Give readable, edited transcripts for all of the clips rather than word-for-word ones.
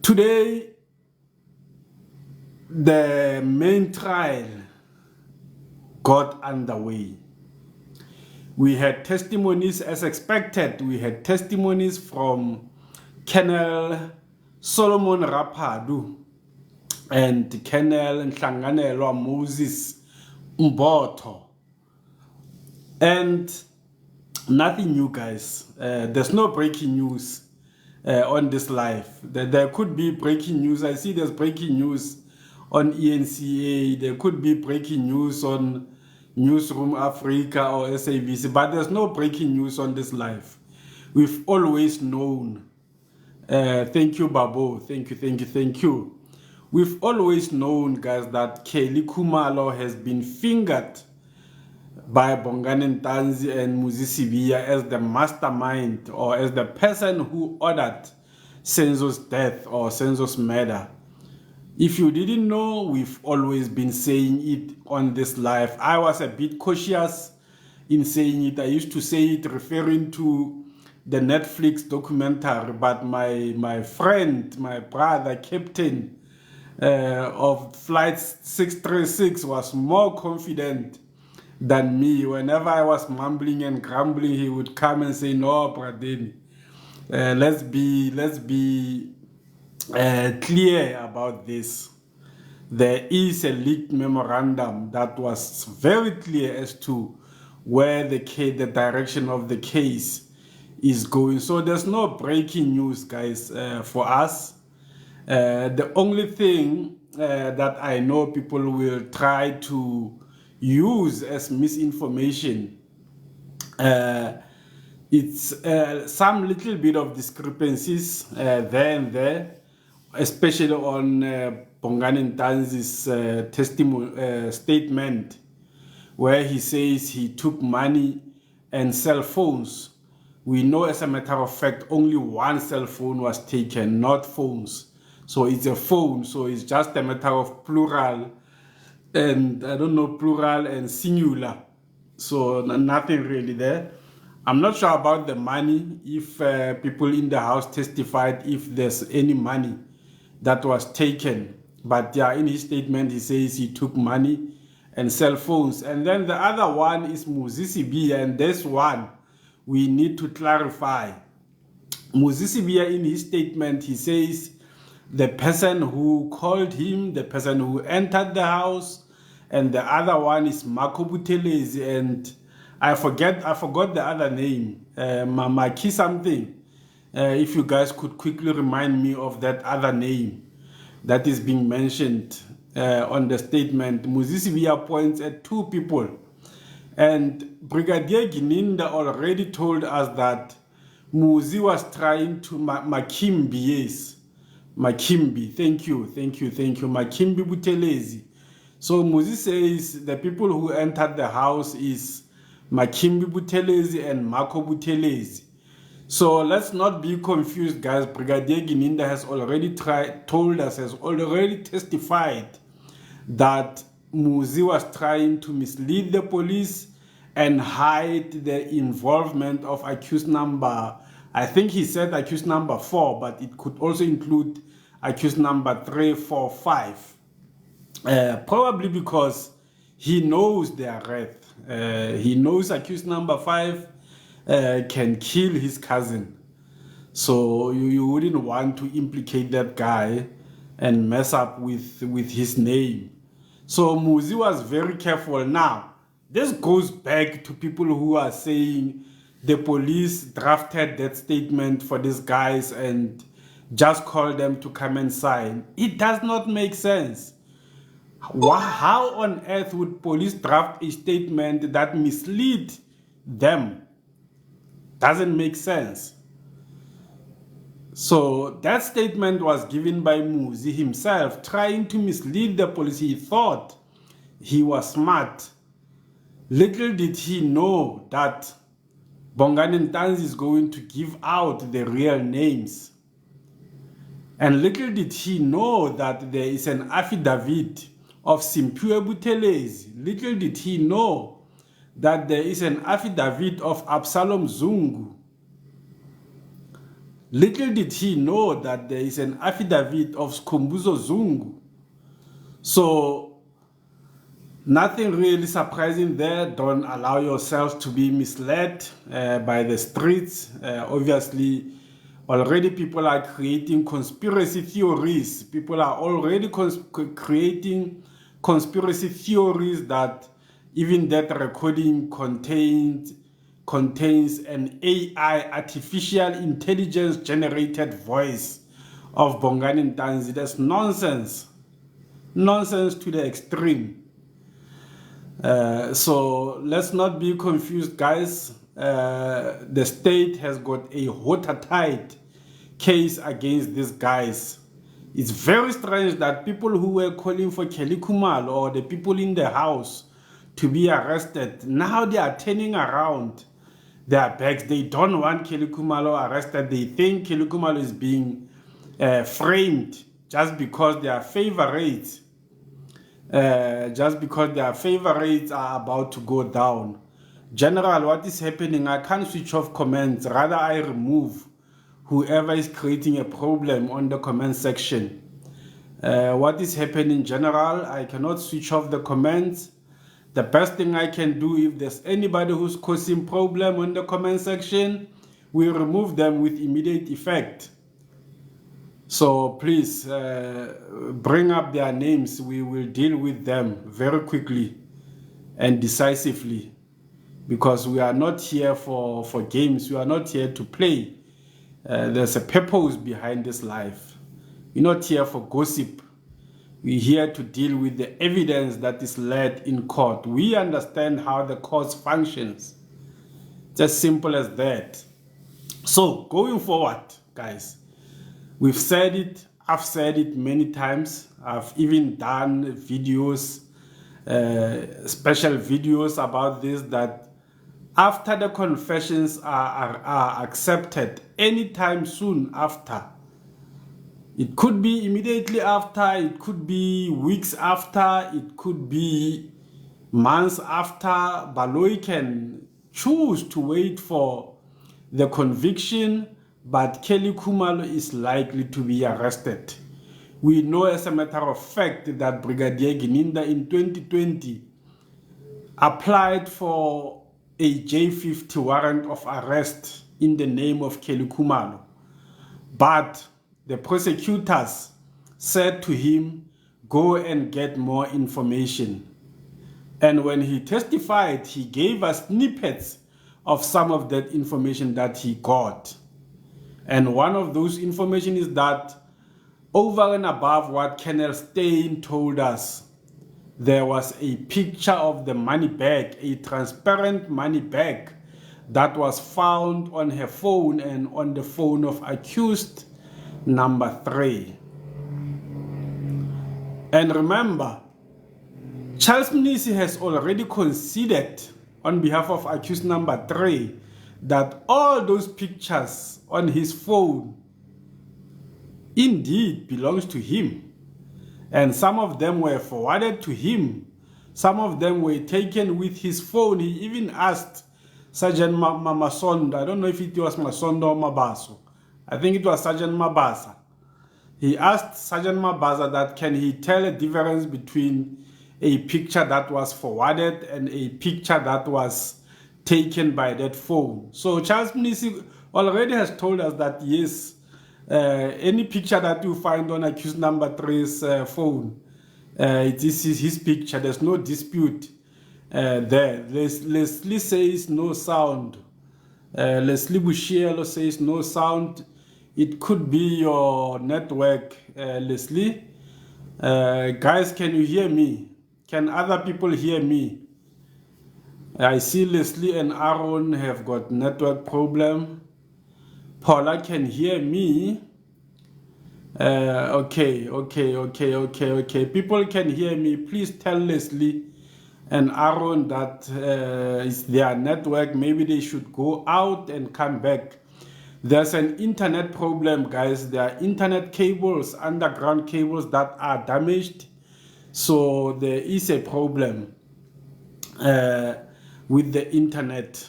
Today, the main trial got underway. We had testimonies as expected. We had testimonies from Colonel Solomon Rapadu and Colonel Ntlanganelwa Moses Mboto. And nothing new, guys. There's no breaking news on this live. There could be breaking news. I see there's breaking news on ENCA. There could be breaking news on Newsroom Africa or SABC, but there's no breaking news on this live. We've always known. Thank you, Babo. Thank you. We've always known, guys, that Kelly Khumalo has been fingered by Gongani, Ntanzi and Muzi Sibiya as the mastermind, or as the person who ordered Senzo's death or Senzo's murder. If you didn't know, we've always been saying it on this live. I was a bit cautious in saying it. I used to say it referring to the Netflix documentary, but my friend, my brother, captain of Flight 636 was more confident than me. Whenever I was mumbling and grumbling, he would come and say, "No, Pradeni, let's be clear about this. There is a leaked memorandum that was very clear as to where the direction of the case is going." So there's no breaking news, guys, for us. The only thing that I know people will try to use as misinformation, it's some little bit of discrepancies there and there, especially on Gongani Ntanzi's testimony statement, where he says he took money and cell phones. We know, as a matter of fact, only one cell phone was taken, not phones. So it's a phone, so it's just a matter of plural and I don't know, plural and singular. So nothing really there. I'm not sure about the money, if people in the house testified if there's any money that was taken. But yeah, in his statement, he says he took money and cell phones. And then the other one is Muzi Sibiya, and this one we need to clarify. Muzi Sibiya, in his statement, he says the person who called him, the person who entered the house, and the other one is Marco Buthelezi, and I forgot the other name, Mamaki something. If you guys could quickly remind me of that other name that is being mentioned on the statement. Muzi Sibiya points at two people, and Brigadier Gininda already told us that Muzi was trying to Makimbi, yes, Makimbi, thank you, Makimbi Buthelezi. So Muzi says the people who entered the house is Makimbi Buthelezi and Marco Buthelezi. So let's not be confused, guys. Brigadier Gininda has already told us, has already testified that Muzi was trying to mislead the police and hide the involvement of accused number, I think he said accused number 4, but it could also include accused number 3, 4, 5. Probably because he knows their wrath. He knows accused number 5 can kill his cousin. So you wouldn't want to implicate that guy and mess up with his name. So Muzi was very careful. Now, this goes back to people who are saying the police drafted that statement for these guys and just called them to come and sign. It does not make sense. How on earth would police draft a statement that mislead them? Doesn't make sense. So that statement was given by Muzi himself, trying to mislead the police. He thought he was smart. Little did he know that Gongani Ntanzi is going to give out the real names. And little did he know that there is an affidavit of Simpiwe Buthelezi. Little did he know that there is an affidavit of Absalom Zungu. Little did he know that there is an affidavit of Skhumbuzo Zungu. So nothing really surprising there. Don't allow yourself to be misled by the streets. Obviously, already people are creating conspiracy theories. People are already creating conspiracy theories that even that recording contains an AI, artificial intelligence generated voice of Gongani Ntanzi. That's nonsense. Nonsense to the extreme. So let's not be confused, guys. The state has got a watertight case against these guys. It's very strange that people who were calling for Kelly Khumalo or the people in the house to be arrested, now they are turning around their backs. They don't want Kelly Khumalo arrested. They think Kelly Khumalo is being framed just because their favorites are about to go down. General, what is happening? I can't switch off comments. Rather, I remove whoever is creating a problem on the comment section. What is happening, General? I cannot switch off the comments. The best thing I can do, if there's anybody who's causing problem on the comment section, we remove them with immediate effect. So please bring up their names. We will deal with them very quickly and decisively, because we are not here for games. We are not here to play. There's a purpose behind this life. We're not here for gossip. We're here to deal with the evidence that is led in court. We understand how the court functions. It's as simple as that. So going forward, guys, we've said it. I've said it many times. I've even done videos, special videos about this, that after the confessions are accepted, anytime soon after, it could be immediately after, it could be weeks after, it could be months after, Baloyi can choose to wait for the conviction, but Kelly Khumalo is likely to be arrested. We know as a matter of fact that Brigadier Gininda in 2020 applied for a J50 warrant of arrest in the name of Kelly Khumalo. But the prosecutors said to him, go and get more information. And when he testified, he gave us snippets of some of that information that he got. And one of those information is that over and above what Colonel Steyn told us, there was a picture of the money bag, a transparent money bag that was found on her phone and on the phone of accused number 3. And remember, Charles Mnisi has already conceded on behalf of accused number 3 that all those pictures on his phone indeed belongs to him. And some of them were forwarded to him. Some of them were taken with his phone. He even asked Sergeant Masondo, I don't know if it was Masondo or Mabaso. I think it was Sergeant Mabasa. He asked Sergeant Mabasa that can he tell a difference between a picture that was forwarded and a picture that was taken by that phone. So Charles Mnisi already has told us that yes, any picture that you find on accused number 3's phone, it is his picture. There's no dispute there. Leslie says no sound. Leslie Bushielo says no sound. It could be your network, Leslie. Guys, can you hear me? Can other people hear me? I see Leslie and Aaron have got network problem. Paula can hear me. Okay. People can hear me. Please tell Leslie and Aaron that it's their network. Maybe they should go out and come back. There's an internet problem, guys. There are internet cables, underground cables that are damaged. So there is a problem with the internet.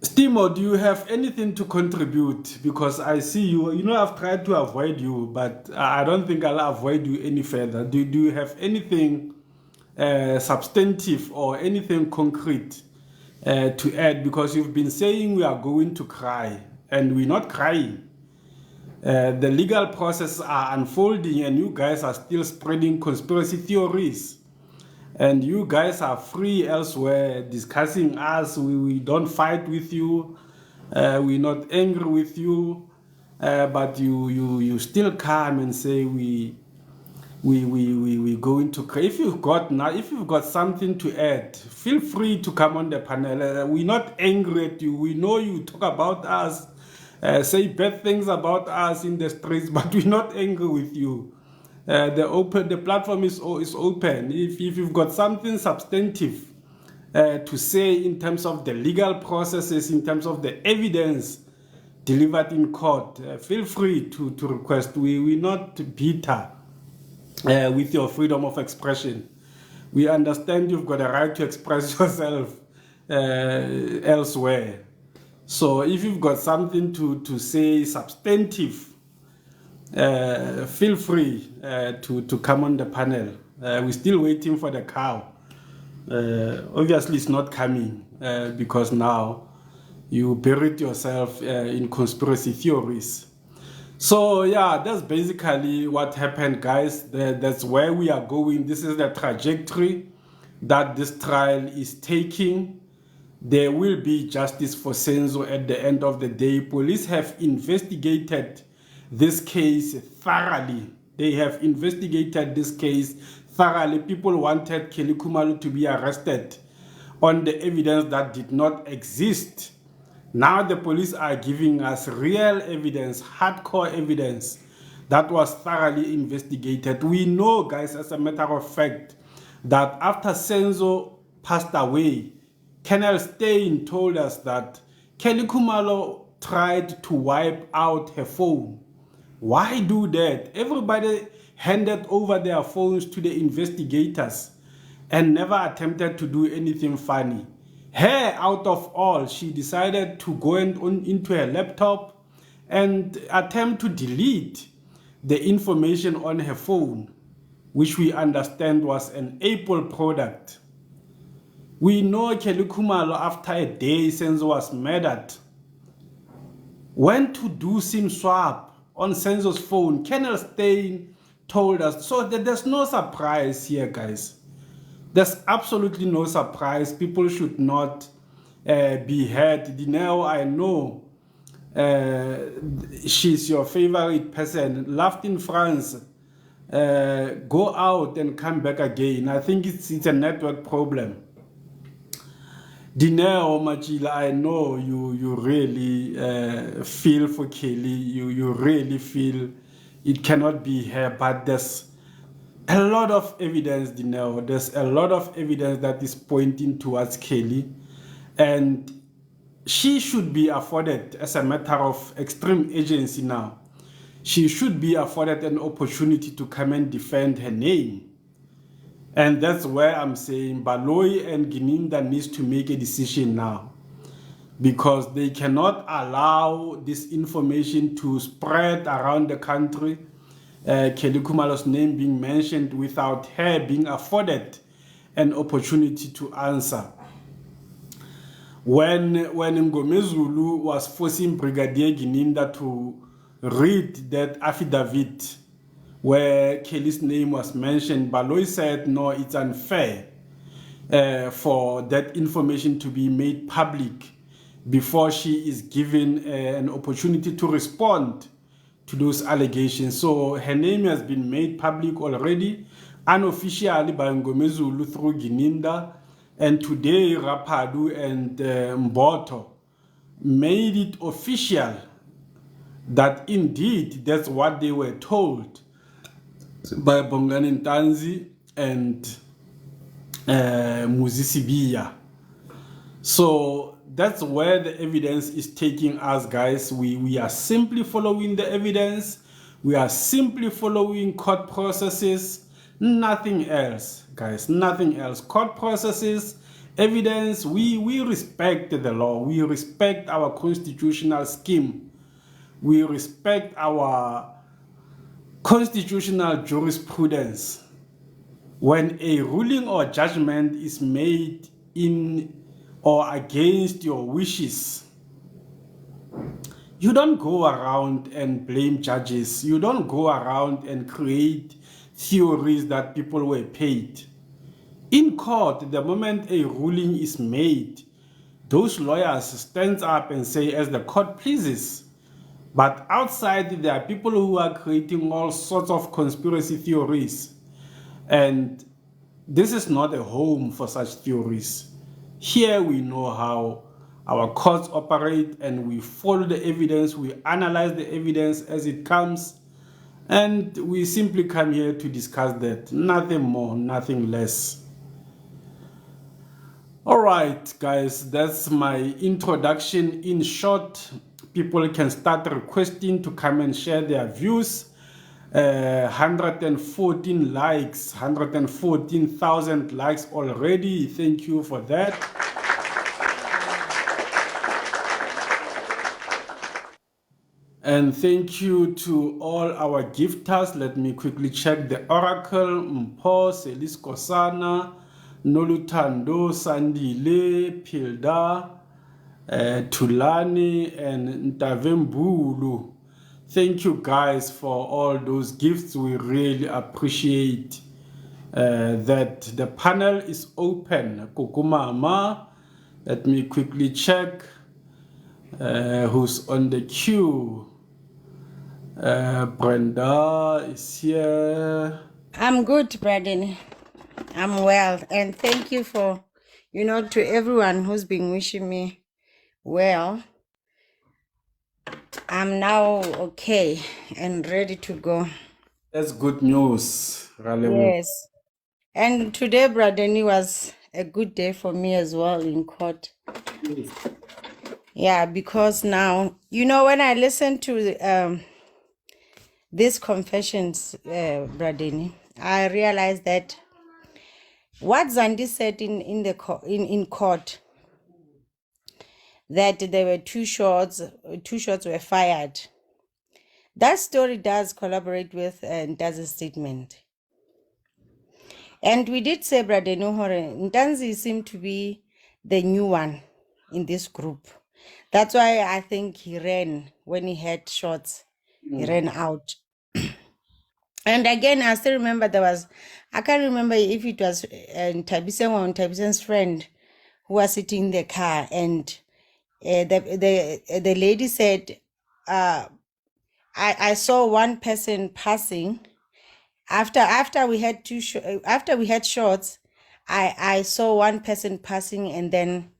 Stimo, do you have anything to contribute? Because I see you, I've tried to avoid you, but I don't think I'll avoid you any further. Do you have anything substantive or anything concrete to add? Because you've been saying we are going to cry, and we're not crying. The legal processes are unfolding, and you guys are still spreading conspiracy theories. And you guys are free elsewhere discussing us. We don't fight with you. We're not angry with you. But you still come and say we going to cry. If you've got something to add, feel free to come on the panel. We're not angry at you. We know you talk about us, say bad things about us in the streets, but we're not angry with you. The platform is open. If you've got something substantive to say in terms of the legal processes, in terms of the evidence delivered in court, feel free to request. We're not bitter with your freedom of expression. We understand you've got a right to express yourself elsewhere. So if you've got something to say substantive, feel free to come on the panel. We're still waiting for the cow. Obviously, it's not coming because now you buried yourself in conspiracy theories. So yeah, that's basically what happened, guys. That's where we are going. This is the trajectory that this trial is taking. There will be justice for Senzo at the end of the day. Police have investigated this case thoroughly. They have investigated this case thoroughly. People wanted Kelly Khumalo to be arrested on the evidence that did not exist. Now the police are giving us real evidence, hardcore evidence that was thoroughly investigated. We know, guys, as a matter of fact, that after Senzo passed away, Colonel Stein told us that Kelly Khumalo tried to wipe out her phone. Why do that? Everybody handed over their phones to the investigators and never attempted to do anything funny. Her, out of all, she decided to go into her laptop and attempt to delete the information on her phone, which we understand was an Apple product. We know Kelly Khumalo, after a day Senzo was murdered, went to do SIM swap on Senzo's phone. Colonel Stein told us. So there's no surprise here, guys. There's absolutely no surprise. People should not be hurt. Dineo, I know she's your favorite person. Left in France. Go out and come back again. I think it's a network problem. Dineo Machila, I know you really feel for Kelly. You really feel it cannot be her, but there's a lot of evidence, Dineo. There's a lot of evidence that is pointing towards Kelly, and she should be afforded, as a matter of extreme agency now, she should be afforded an opportunity to come and defend her name. And that's where I'm saying Baloyi and Gininda needs to make a decision now, because they cannot allow this information to spread around the country, Kelly Khumalo's name being mentioned, without her being afforded an opportunity to answer. When Ngomezulu was forcing Brigadier Gininda to read that affidavit where Kelly's name was mentioned, Baloyi said, no, it's unfair for that information to be made public before she is given an opportunity to respond to those allegations. So her name has been made public already, unofficially by Ngomezulu through Gininda, and today Rapadu and Mboto made it official that indeed that's what they were told by Gongani Ntanzi and Muzi Sibiya. So that's where the evidence is taking us, guys. We are simply following the evidence. We are simply following court processes. Nothing else, guys. Nothing else. Court processes, evidence. We respect the law. We respect our constitutional scheme. We respect our constitutional jurisprudence. When a ruling or judgment is made in or against your wishes, you don't go around and blame judges. You don't go around and create theories that people were paid. In court, the moment a ruling is made, those lawyers stand up and say, as the court pleases. But outside, there are people who are creating all sorts of conspiracy theories. And this is not a home for such theories. Here we know how our courts operate, and we follow the evidence, we analyze the evidence as it comes, and we simply come here to discuss that. Nothing more, nothing less. All right, guys, that's my introduction. In short, people can start requesting to come and share their views. 114 likes, 114,000 likes already. Thank you for that. And thank you to all our gifters. Let me quickly check the oracle. Mpo, Selis Kosana, Nolutando, Sandile, Pilda, Tulani, and Ntavembulu. Thank you guys for all those gifts. We really appreciate that. The panel is open. Kukumama, let me quickly check who's on the queue. Brenda is here. I'm good, Braden. I'm well. And thank you for, to everyone who's been wishing me well. I'm now okay and ready to go. That's good news, Raleigh. Yes. And today, Braden, was a good day for me as well in court. Yeah, because now, when I listen to these confessions, Braden, I realized that what Zandi said in court, that there were two shots were fired. That story does collaborate with Ntanzi's statement. And we did say, Brother Nuhore, Ntanzi seemed to be the new one in this group. That's why I think he ran when he had shots. He ran out. And again, I still remember I can't remember if it was Tabisen or Tabisen's friend who was sitting in the car, and the lady said, I saw one person passing after we had shots. I saw one person passing, and then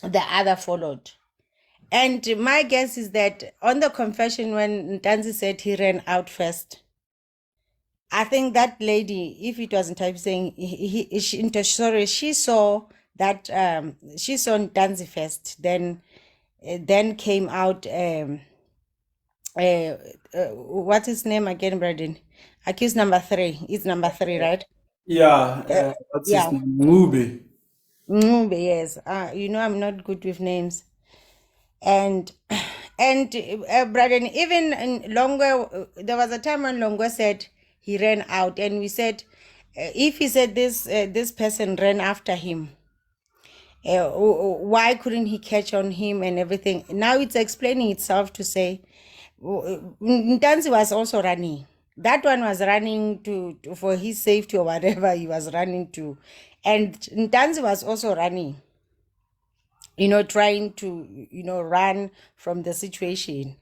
the other followed. And my guess is that on the confession, when Ntanzi said he ran out first, I think that lady, if it wasn't type saying she saw that she saw Ntanzi first, then came out what's his name again, Braden? Accused number 3. It's number 3, right? Yeah, what's his name? Muzi. Yes. I'm not good with names. And Braden, even in Longo, there was a time when Longo said he ran out, and we said, if he said this person ran after him, why couldn't he catch on him and everything? Now it's explaining itself to say Ntanzi was also running. That one was running to for his safety or whatever he was running to, and Ntanzi was also running, trying to run from the situation,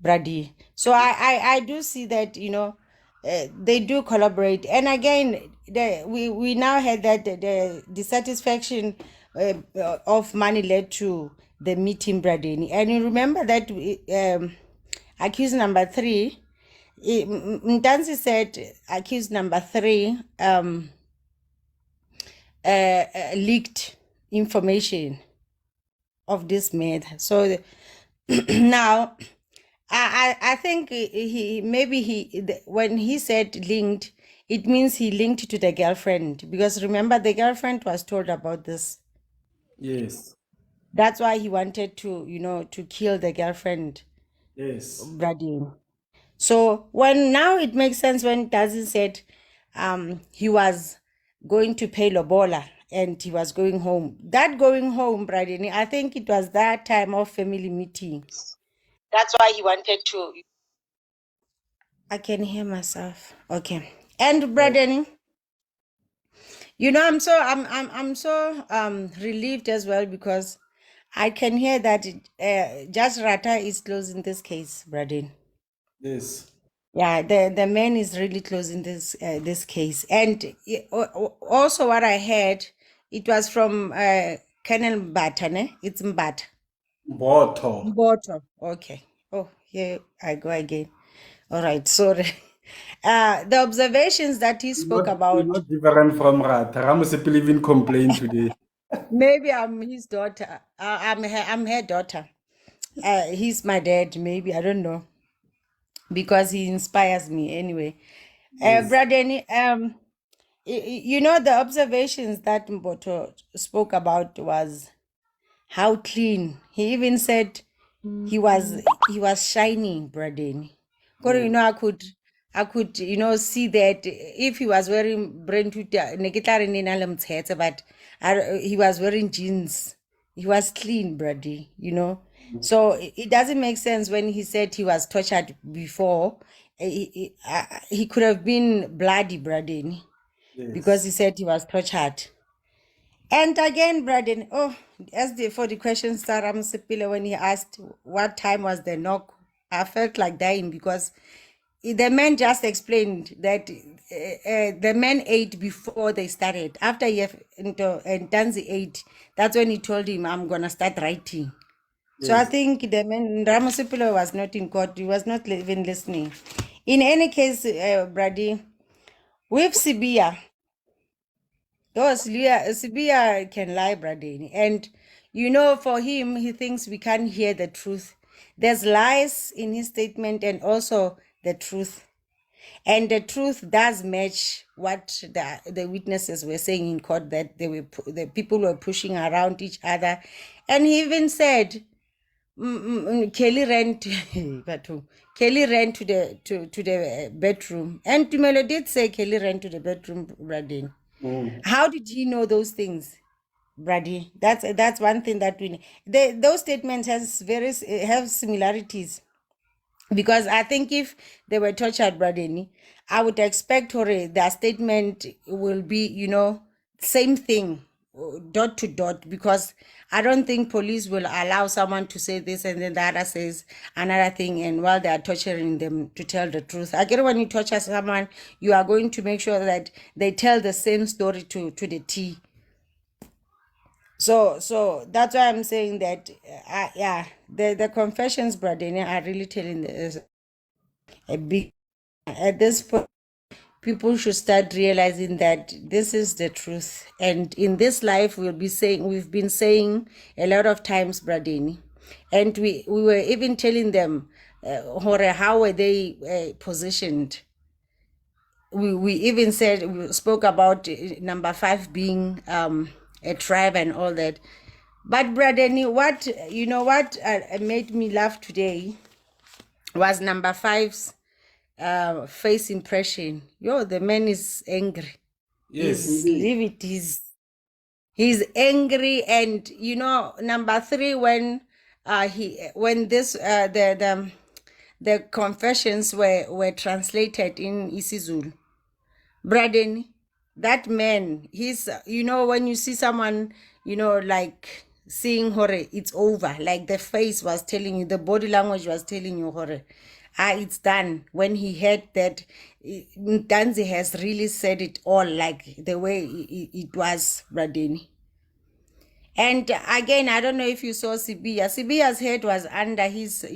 Brady. So I do see that they do collaborate. And again, we now had that the dissatisfaction of money led to the meeting, Brady. And you remember that accused number 3, Ntanzi said accused number 3 leaked information of this matter. So now I think when he said linked, it means he linked to the girlfriend, because remember the girlfriend was told about this. Yes. That's why he wanted to kill the girlfriend, Yes. Brady. So now it makes sense when Ntanzi said he was going to pay Lobola and he was going home. That going home, Brady, I think it was that time of family meeting. That's why he wanted to. I can hear myself. Okay. And Brady, I'm so relieved as well, because I can hear that Judge Rata is closing this case, Brady. Yes. Yeah, the man is really closing this case. And also what I heard, it was from Colonel Mbata, ne? It's Mbata. Boto. Mboto. Okay. Oh, here I go again. All right, sorry. The observations that he spoke You're about, not different from Rat. Ramos even complained today. maybe I'm his daughter. I'm her daughter. He's my dad, maybe. I don't know. Because he inspires me anyway. Yes. Bradeni, the observations that Mboto spoke about was how clean. He even said he was shining, Bradeni. Mm. I could see that if he was wearing but he was wearing jeans. He was clean, Brady. So it doesn't make sense when he said he was tortured before. He could have been bloody, Brady, because Yes. he said he was tortured. And again, Braden, for the question started, Sipile, when he asked what time was the knock, I felt like dying, because the man just explained that the man ate before they started. After Ntanzi ate, that's when he told him, I'm going to start writing. So I Yes. think the man, Ramasipilo, was not in court. He was not even listening. In any case, Brady, with Sibiya, Sibiya can lie, Brady. And for him, he thinks we can't hear the truth. There's lies in his statement and also the truth. And the truth does match what the witnesses were saying in court, that the people were pushing around each other. And he even said Kelly ran to Kelly ran to the bedroom. And Tumelo did say Kelly ran to the bedroom, Brady. Mm. How did he know those things, Brady? That's one thing that those statements have similarities, because I think if they were tortured, Brady, I would expect their statement will be same thing, dot to dot, because I don't think police will allow someone to say this and then the other says another thing, and while they are torturing them to tell the truth. I get when you torture someone, you are going to make sure that they tell the same story to the T. So that's why I'm saying that the confessions, brother, are really telling a big at this point. People should start realizing that this is the truth. And in this life, we've been saying a lot of times, Bradini, and we were even telling them, how were they positioned. We even we spoke about number 5 being a tribe and all that. But Bradini, what made me laugh today was number 5's face impression. The man is angry. Yes, indeed. He's angry. And number 3, when the confessions were translated in isiZulu, Braden, that man, he's when you see someone, like seeing horror, it's over. Like the face was telling you, the body language was telling you horror. It's done. When he heard that Ntanzi has really said it all, like the way it was, Bradeni. And again, I don't know if you saw Sibiya. Sibiya's head was under his,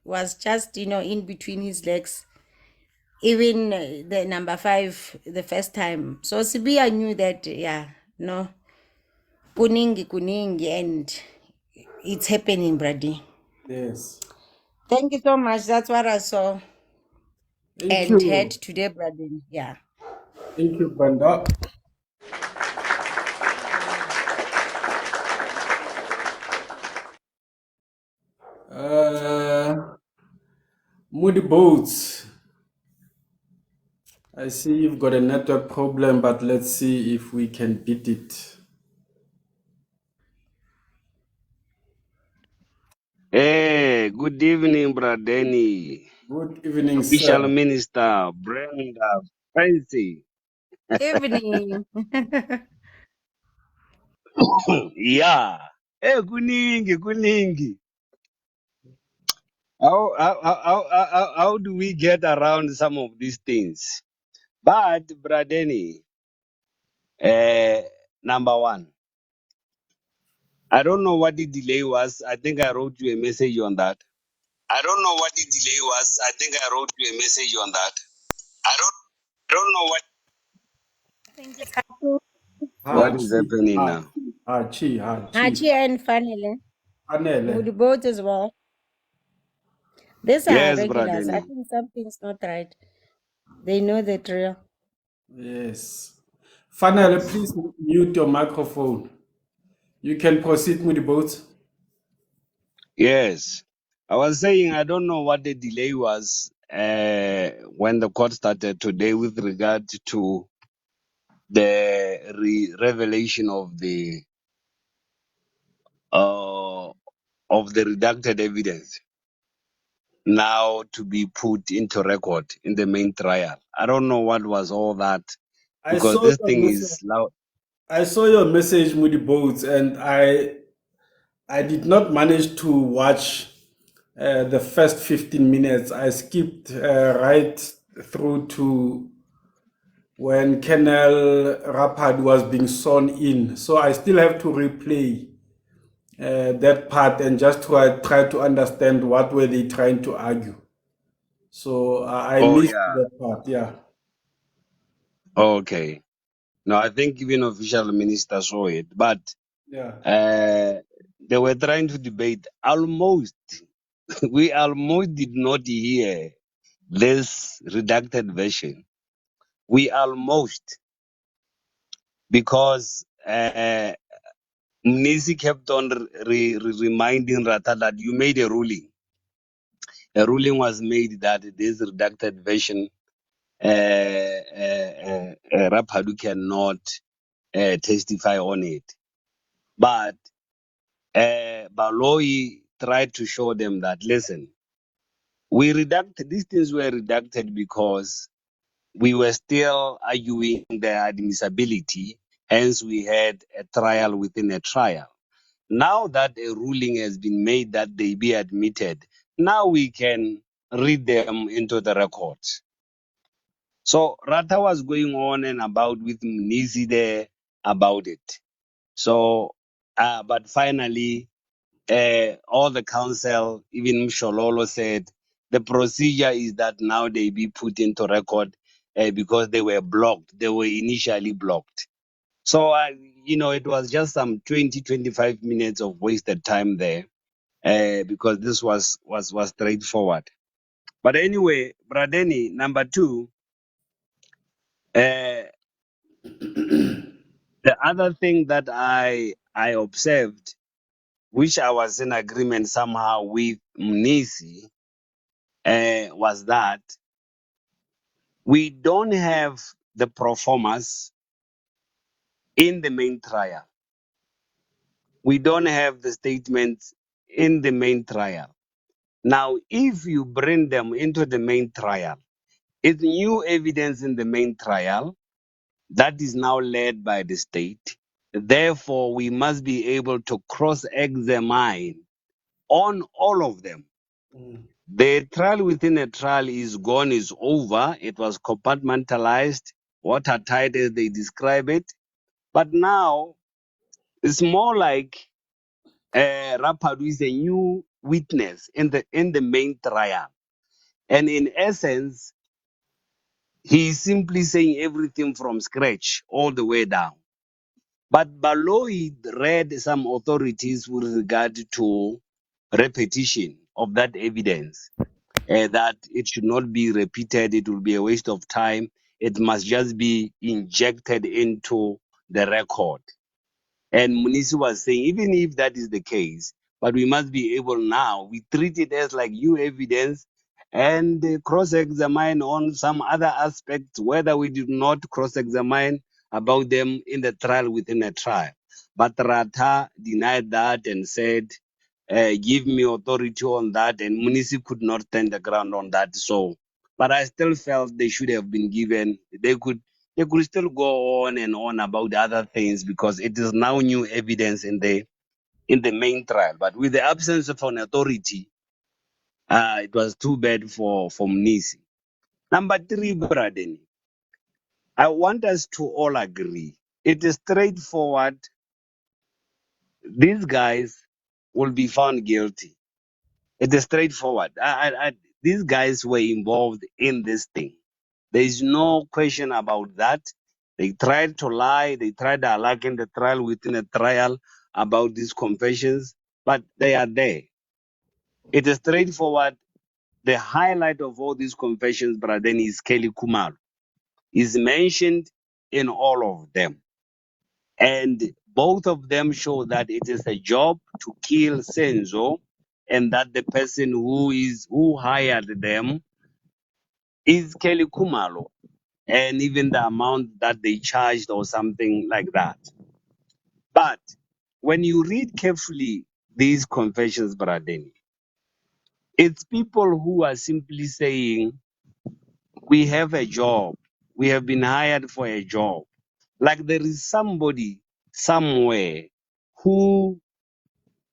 was just, in between his legs. Even the number 5, the first time. So Sibiya knew that, kuningi, and it's happening, Brady. Yes. Thank you so much. That's what I saw Thank and you. heard today, brother. Yeah. Thank you, Banda. Moody Boats. I see you've got a network problem, but let's see if we can beat it. Hey, good evening, Bradeni. Good evening, Official sir. Minister Brenda Fancy. Evening. Yeah. Hey, kuningi, kuningi. How do we get around some of these things? But, Bradeni, number one, I don't know what the delay was. I think I wrote you a message on that. I don't know what the delay was. I think I wrote you a message on that. I don't know I think it's Hachi what is Hachi, happening now. Hachi. and Fanele. Anele. Would both as well. These are Yes, regulars. I Bradeni. think something's not right. They know the drill. Yes. Finally, please mute your microphone. You can proceed with the boat. Yes. I was saying I don't know what the delay was when the court started today with regard to the revelation uh, of the redacted evidence now to be put into record in the main trial. I don't know what was all that I because saw this your thing message. is loud. I saw your message with the boats, and I did not manage to watch the first 15 minutes. I skipped right through to when Colonel Rapad was being sworn in. So I still have to replay that part and just try to understand what were they trying to argue. So I Oh missed yeah. that part. Yeah, Okay. No, I think even official minister saw it, but yeah. they were trying to debate almost. We almost did not hear this redacted version. We almost, because Mnisi kept on reminding Rata that you made a ruling. A ruling was made that this redacted version, Rapadu cannot testify on it. But Baloi tried to show them that, listen, these things were redacted because we were still arguing their admissibility. Hence, we had a trial within a trial. Now that a ruling has been made that they be admitted, now we can read them into the records. So Rata was going on and about with Mnizi there about it. So, but finally, all the council, even Mshololo said, the procedure is that now they be put into record because they were blocked. They were initially blocked. So, it was just some 20, 25 minutes of wasted time there because this was straightforward. But anyway, Bradeni, number two, uh, the other thing that I observed, which I was in agreement somehow with Mnisi, was that we don't have the performers in the main trial. We don't have the statements in the main trial. Now, if you bring them into the main trial, it's new evidence in the main trial that is now led by the state. Therefore, we must be able to cross-examine on all of them. Mm. The trial within a trial is gone, is over. It was compartmentalized, watertight as they describe it. But now it's more like Rapadu is a new witness in the main trial. And in essence, he is simply saying everything from scratch all the way down. But Baloi read some authorities with regard to repetition. of that evidence, that it should not be repeated. It will be a waste of time. It must just be injected into the record. And Munisi was saying, even if that is the case, but we must be able now, we treat it as like new evidence and cross-examine on some other aspects, whether we did not cross-examine about them in the trial within a trial. But Rata denied that and said, give me authority on that, and Munisi could not stand the ground on that. So, but I still felt they should have been given, they could still go on and on about other things because it is now new evidence in the main trial. But with the absence of an authority, it was too bad for Mnisi. Number three, Braden, I want us to all agree. It is straightforward. These guys will be found guilty. It is straightforward. These guys were involved in this thing. There is no question about that. They tried to lie. They tried to lie in the trial within a trial about these confessions, but they are there. It is straightforward. The highlight of all these confessions, brother, is Kelly Khumalo. Is mentioned in all of them. And both of them show that it is a job to kill Senzo, and that the person who hired them is Kelly Khumalo, and even the amount that they charged or something like that. But when you read carefully these confessions, Bradeni, it's people who are simply saying, we have a job. We have been hired for a job. Like there is somebody somewhere who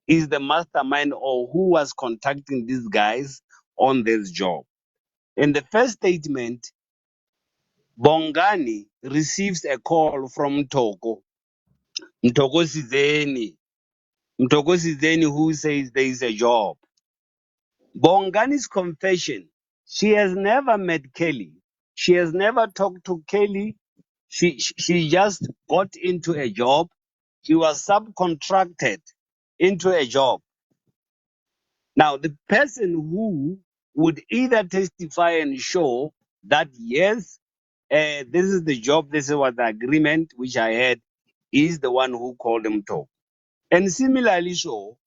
is the mastermind or who was contacting these guys on this job. In the first statement, Gongani receives a call from Mtoko. Mtoko Sizeni, who says there is a job. Bongani's confession, she has never met Kelly. She has never talked to Kelly. She just got into a job. She was subcontracted into a job. Now, the person who would either testify and show that, yes, this is the job, this is what the agreement, which I had, is the one who called him talk. And similarly so,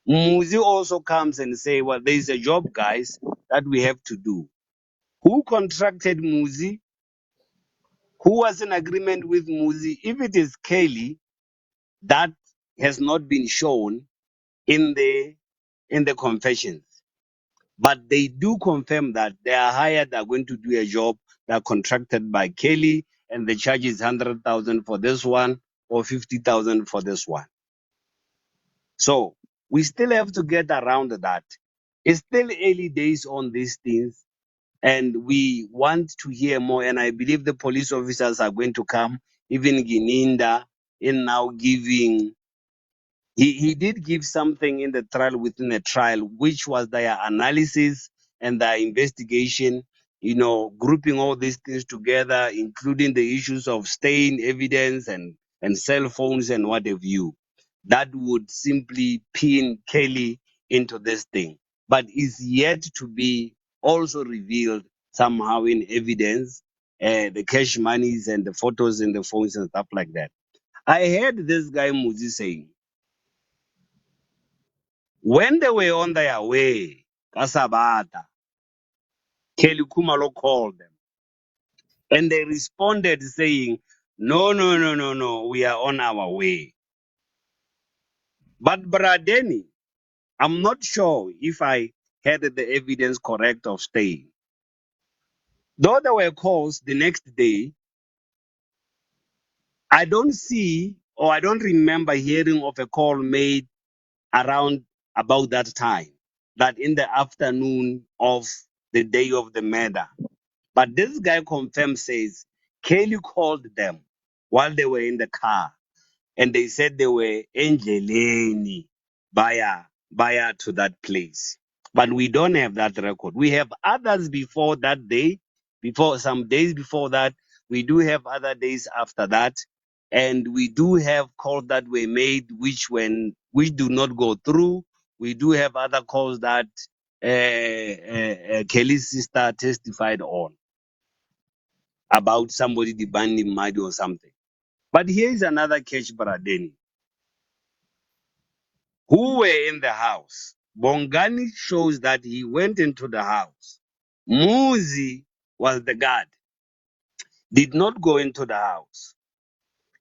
Muzi also comes and say, well, there is a job, guys, that we have to do. Who contracted Muzi? Who was in agreement with Muzi? If it is Kelly, that has not been shown in the confessions. But they do confirm that they are hired, they're going to do a job, they're contracted by Kelly, and the charge is 100,000 for this one or 50,000 for this one. So we still have to get around that. It's still early days on these things, and we want to hear more. And I believe the police officers are going to come, even Gininda, in now giving. He did give something in the trial within a trial, which was their analysis and their investigation, grouping all these things together, including the issues of staying evidence and cell phones and what have you. That would simply pin Kelly into this thing, but is yet to be also revealed somehow in evidence, the cash monies and the photos and the phones and stuff like that. I heard this guy Muzi saying, when they were on their way, Kasabata, Kelly Khumalo called them. And they responded saying, no, no, no, no, no, we are on our way. But Bradeni, I'm not sure if I had the evidence correct of staying. Though there were calls the next day, I don't see or I don't remember hearing of a call made around about that time, that in the afternoon of the day of the murder. But this guy confirmed, says Kelly called them while they were in the car, and they said they were Angelini buyer to that place. But we don't have that record. We have others before that day, before some days before that. We do have other days after that, and we do have calls that were made which do not go through, we do have other calls that Kelly's sister testified on about somebody demanding money or something. But here is another catch, Bradeni. Who were in the house? Gongani shows that he went into the house. Muzi was the guard, did not go into the house.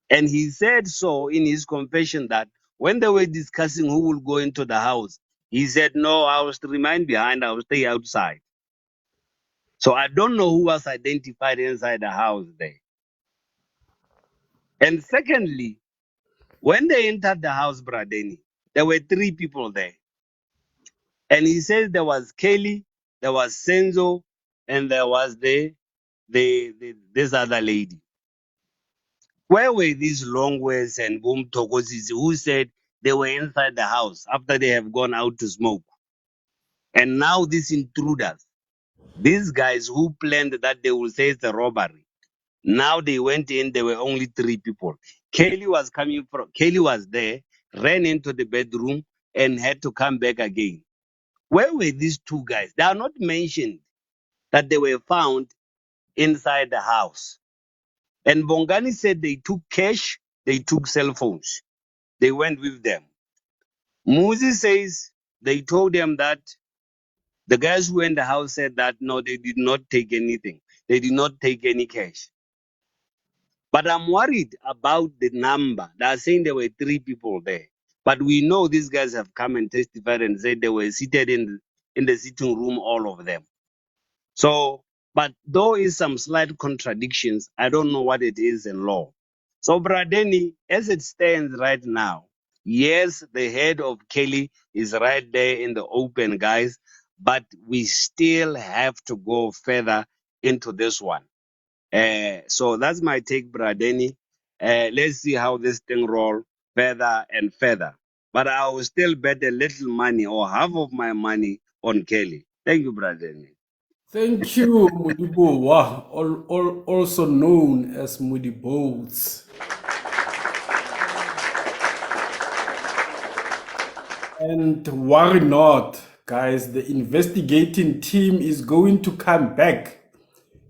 And he said so in his confession that when they were discussing who will go into the house, he said, no, I will remain behind, I will stay outside. So I don't know who was identified inside the house there. And secondly, when they entered the house, Bradeni, there were 3 people there. And he says there was Kelly, there was Senzo, and there was this other lady. Where were these long words and boom tokozis who said they were inside the house after they have gone out to smoke? And now these intruders, these guys who planned that they will say it's a robbery. Now they went in, there were only 3 people. Kelly was there, ran into the bedroom and had to come back again. Where were these 2 guys? They are not mentioned that they were found inside the house. And Bongani said they took cash, they took cell phones. They went with them. Muzi says they told them that the guys who were in the house said that no, they did not take anything. They did not take any cash. But I'm worried about the number. They are saying there were 3 people there. But we know these guys have come and testified and said they were seated in the sitting room, all of them. So, but though is some slight contradictions, I don't know what it is in law. So, Bradeni, as it stands right now, yes, the head of Kelly is right there in the open, guys, but we still have to go further into this one. So that's my take, Bradeni. Let's see how this thing roll further and further. But I will still bet a little money or half of my money on Kelly. Thank you, Bradeni. Thank you, Mudibowa, also known as Mudiboats. And worry not, guys, the investigating team is going to come back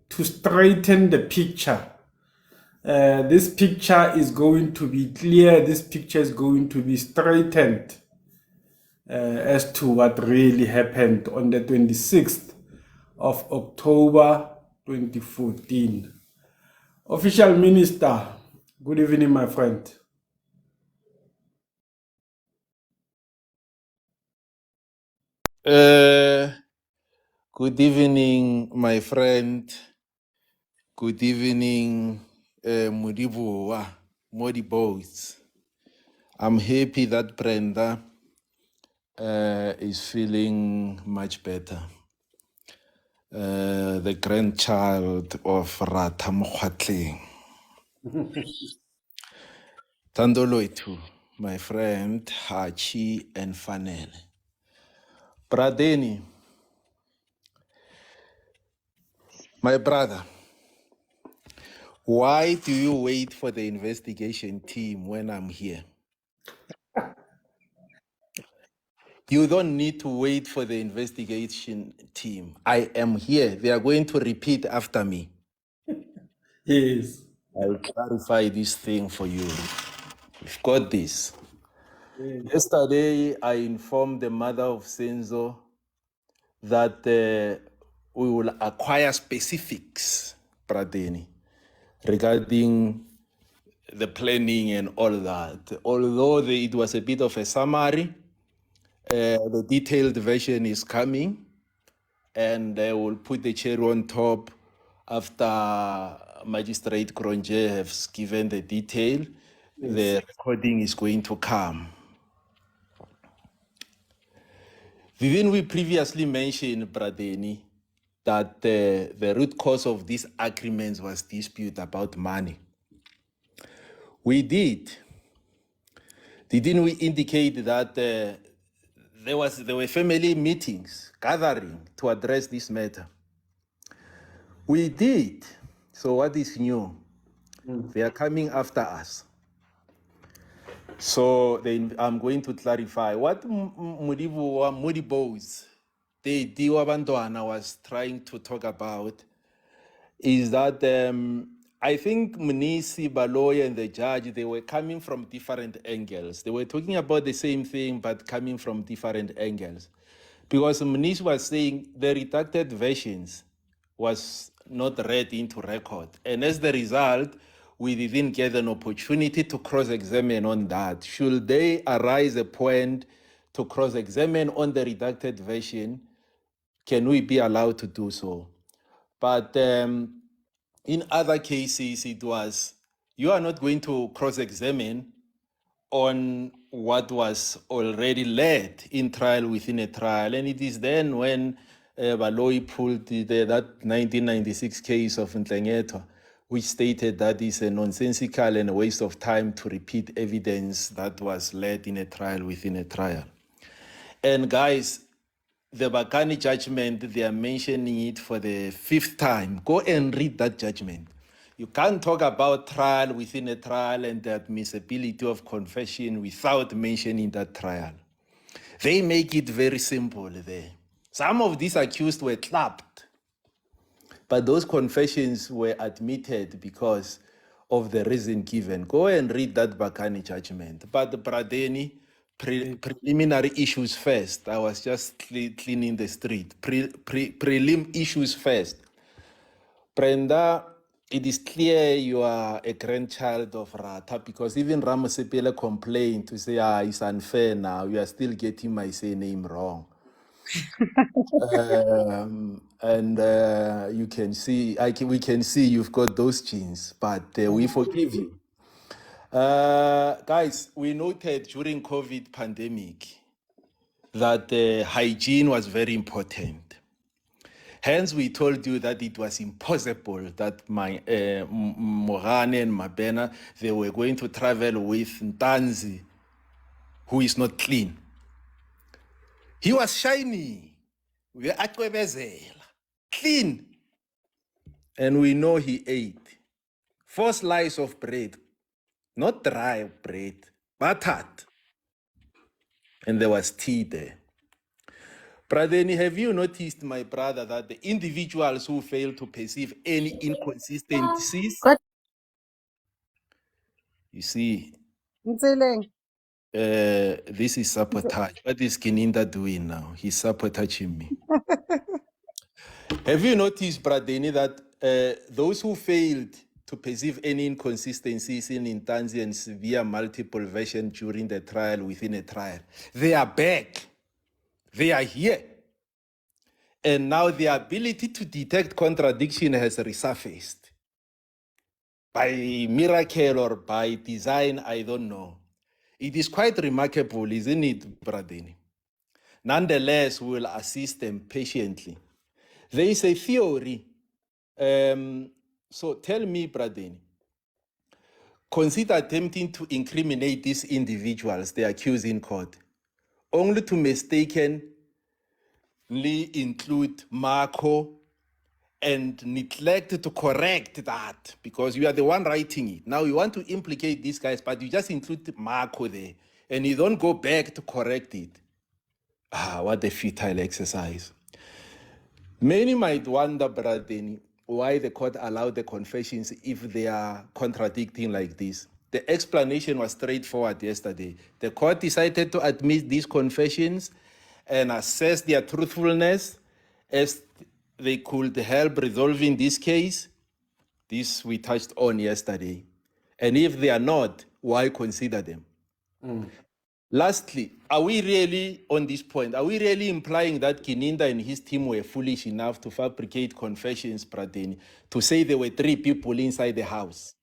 to straighten the picture. This picture is going to be clear, this picture is going to be straightened as to what really happened on the 26th of October 2014. Official Minister, good evening, my friend. Good evening, my friend. Good evening, Modiboats. I'm happy that Brenda is feeling much better. The grandchild of Rata Mokhatleng. Tandoloitu, my friend, Hachi and Fanele. Bradeni, my brother, why do you wait for the investigation team when I'm here? You don't need to wait for the investigation team. I am here. They are going to repeat after me. Yes. I'll clarify this thing for you. We've got this. Yes. Yesterday, I informed the mother of Senzo that we will acquire specifics, Pradeni, regarding the planning and all that. Although it was a bit of a summary, the detailed version is coming, and we'll put the cherry on top after Magistrate Kronje has given the detail. Yes. The recording is going to come. Vivian, we previously mentioned, Pradeni, that the root cause of these agreements was dispute about money. We did. Didn't we indicate that there were family meetings gathering to address this matter? We did. So what is new? They are coming after us. So then I'm going to clarify what Mudibos, the Diwa Bantwana was trying to talk about is that I think Munisi, Baloy, and the judge, they were coming from different angles. They were talking about the same thing, but coming from different angles. Because Munisi was saying the redacted versions was not read into record. And as the result, we didn't get an opportunity to cross-examine on that. Should they arise a point to cross-examine on the redacted version, can we be allowed to do so? But in other cases, it was, you are not going to cross-examine on what was already led in trial within a trial. And it is then when Baloyi pulled that 1996 case of Ntlengetwa, which stated that it's a nonsensical and a waste of time to repeat evidence that was led in a trial within a trial. And guys, the Bakani judgment, they are mentioning it for the 5th time. Go and read that judgment. You can't talk about trial within a trial and the admissibility of confession without mentioning that trial. They make it very simple there. Some of these accused were clapped, but those confessions were admitted because of the reason given. Go and read that Bakani judgment. But the Bradeni, preliminary issues first. I was just cleaning the street. Prelim issues first. Brenda, it is clear you are a grandchild of Rata because even Ramosepele complained to say, it's unfair now. You are still getting my surname wrong. And you can see, we can see you've got those genes, but we forgive you. Guys, we noted during COVID pandemic that hygiene was very important. Hence, we told you that it was impossible that my Mogane and Mabena, they were going to travel with Ntanzi, who is not clean. He was shiny. We are clean. And we know he ate 4 slices of bread, not dry bread, buttered. And there was tea there. Pradeni, have you noticed, my brother, that the individuals who fail to perceive any inconsistencies, Good. you see, Nzileng. this is sabotage. What is Kininda doing now? He's sabotaging me. Have you noticed, Pradeni, that those who failed to perceive any inconsistencies in Ntanzi and Sibiya multiple version during the trial within a trial, they are back. They are here. And now the ability to detect contradiction has resurfaced. By miracle or by design, I don't know. It is quite remarkable, isn't it, Bradeni? Nonetheless, we will assist them patiently. There is a theory. So tell me, Bradeni, consider attempting to incriminate these individuals, the accused in court, only to mistakenly include Marco and neglect to correct that because you are the one writing it. Now you want to implicate these guys, but you just include Marco there and you don't go back to correct it. What a futile exercise. Many might wonder, Bradeni, why the court allowed the confessions if they are contradicting like this. The explanation was straightforward yesterday. The court decided to admit these confessions and assess their truthfulness as they could help resolving this case. This we touched on yesterday. And if they are not, why consider them? Lastly, are we really, on this point, are we really implying that Kininda and his team were foolish enough to fabricate confessions, Pradeni, to say there were 3 people inside the house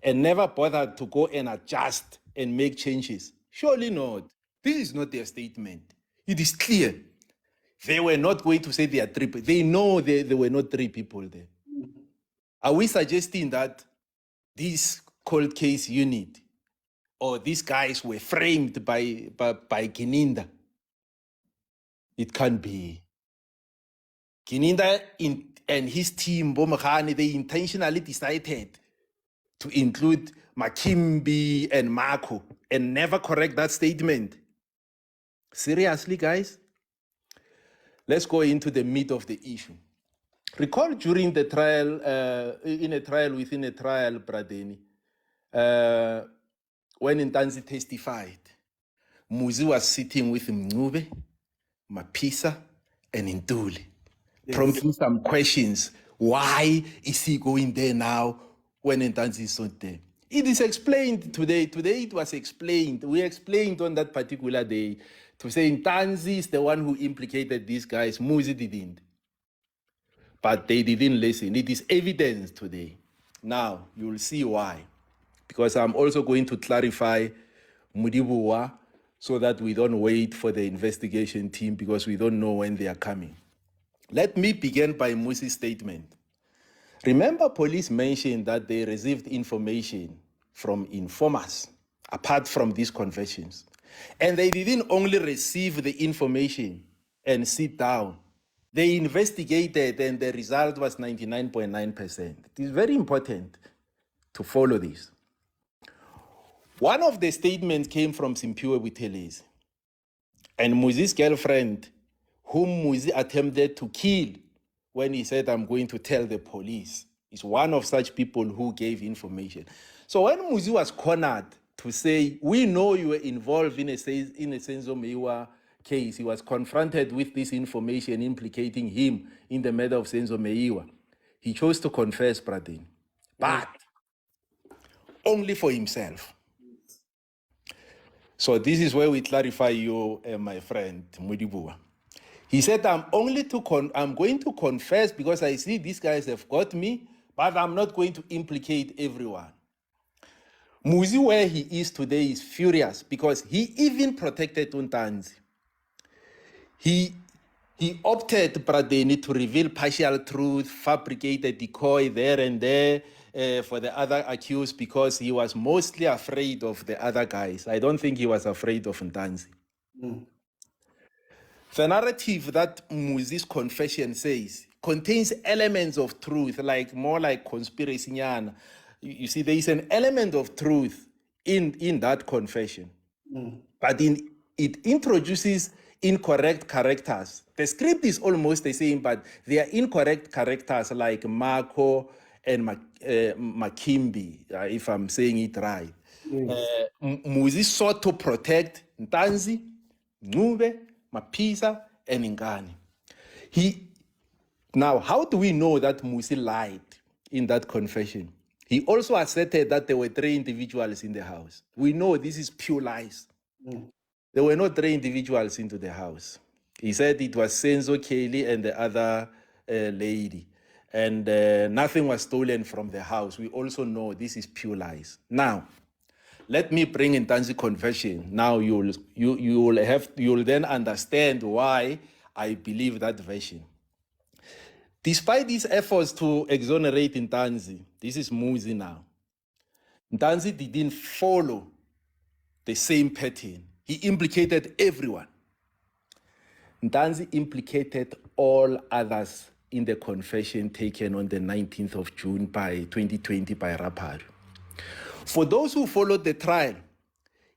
and never bothered to go and adjust and make changes? Surely not. This is not their statement. It is clear. They were not going to say there are 3 people. They know there were not 3 people there. Are we suggesting that this cold case unit or these guys were framed by Kininda? It can't be. Kininda and his team, Bomahani, they intentionally decided to include Makimbi and Marco and never correct that statement? Seriously, guys? Let's go into the meat of the issue. Recall during the trial, in a trial within a trial, Pradeni, when Ntanzi testified, Muzi was sitting with Mncube, Mapisa, and Intuli, prompting some questions. Why is he going there now when Ntanzi is not there? It is explained today. Today it was explained. We explained on that particular day to say Ntanzi is the one who implicated these guys. Muzi didn't. But they didn't listen. It is evidence today. Now, you will see why. Because I'm also going to clarify Mudibuwa so that we don't wait for the investigation team because we don't know when they are coming. Let me begin by Muzi's statement. Remember, police mentioned that they received information from informers, apart from these confessions. And they didn't only receive the information and sit down. They investigated and the result was 99.9%. It is very important to follow this. One of the statements came from Simpiwe Buthelezi and Muzi's girlfriend, whom Muzi attempted to kill when he said, "I'm going to tell the police," is one of such people who gave information. So when Muzi was cornered to say, "We know you were involved in a Senzo Meyiwa case," he was confronted with this information implicating him in the murder of Senzo Meyiwa. He chose to confess, Pradeni, but only for himself. So this is where we clarify you, my friend Mudibuwa. He said, I'm going to confess because I see these guys have got me, but I'm not going to implicate everyone. Muzi, where he is today, is furious because he even protected Ntanzi. He opted, Pradeni, to reveal partial truth, fabricated decoy there and there for the other accused because he was mostly afraid of the other guys. I don't think he was afraid of Ntanzi. The narrative that Muzi's confession says contains elements of truth, more like conspiracy. You see, there is an element of truth in that confession, but it introduces incorrect characters. The script is almost the same, but they are incorrect characters like Marco and Makimbi, if I'm saying it right. Muzi sought to protect Ntanzi, Ncube, Mapisa, and Ngani. Now, how do we know that Muzi lied in that confession? He also asserted that there were 3 individuals in the house. We know this is pure lies. There were no 3 individuals into the house. He said it was Senzo, Kelly, and the other lady. And nothing was stolen from the house. We also know this is pure lies. Now, let me bring in Ntanzi's confession. Now you'll then understand why I believe that version. Despite these efforts to exonerate Ntanzi, this is Muzi now. Ntanzi didn't follow the same pattern. He implicated everyone. Ntanzi implicated all others in the confession taken on the 19th of June by 2020 by Rapado. For those who followed the trial,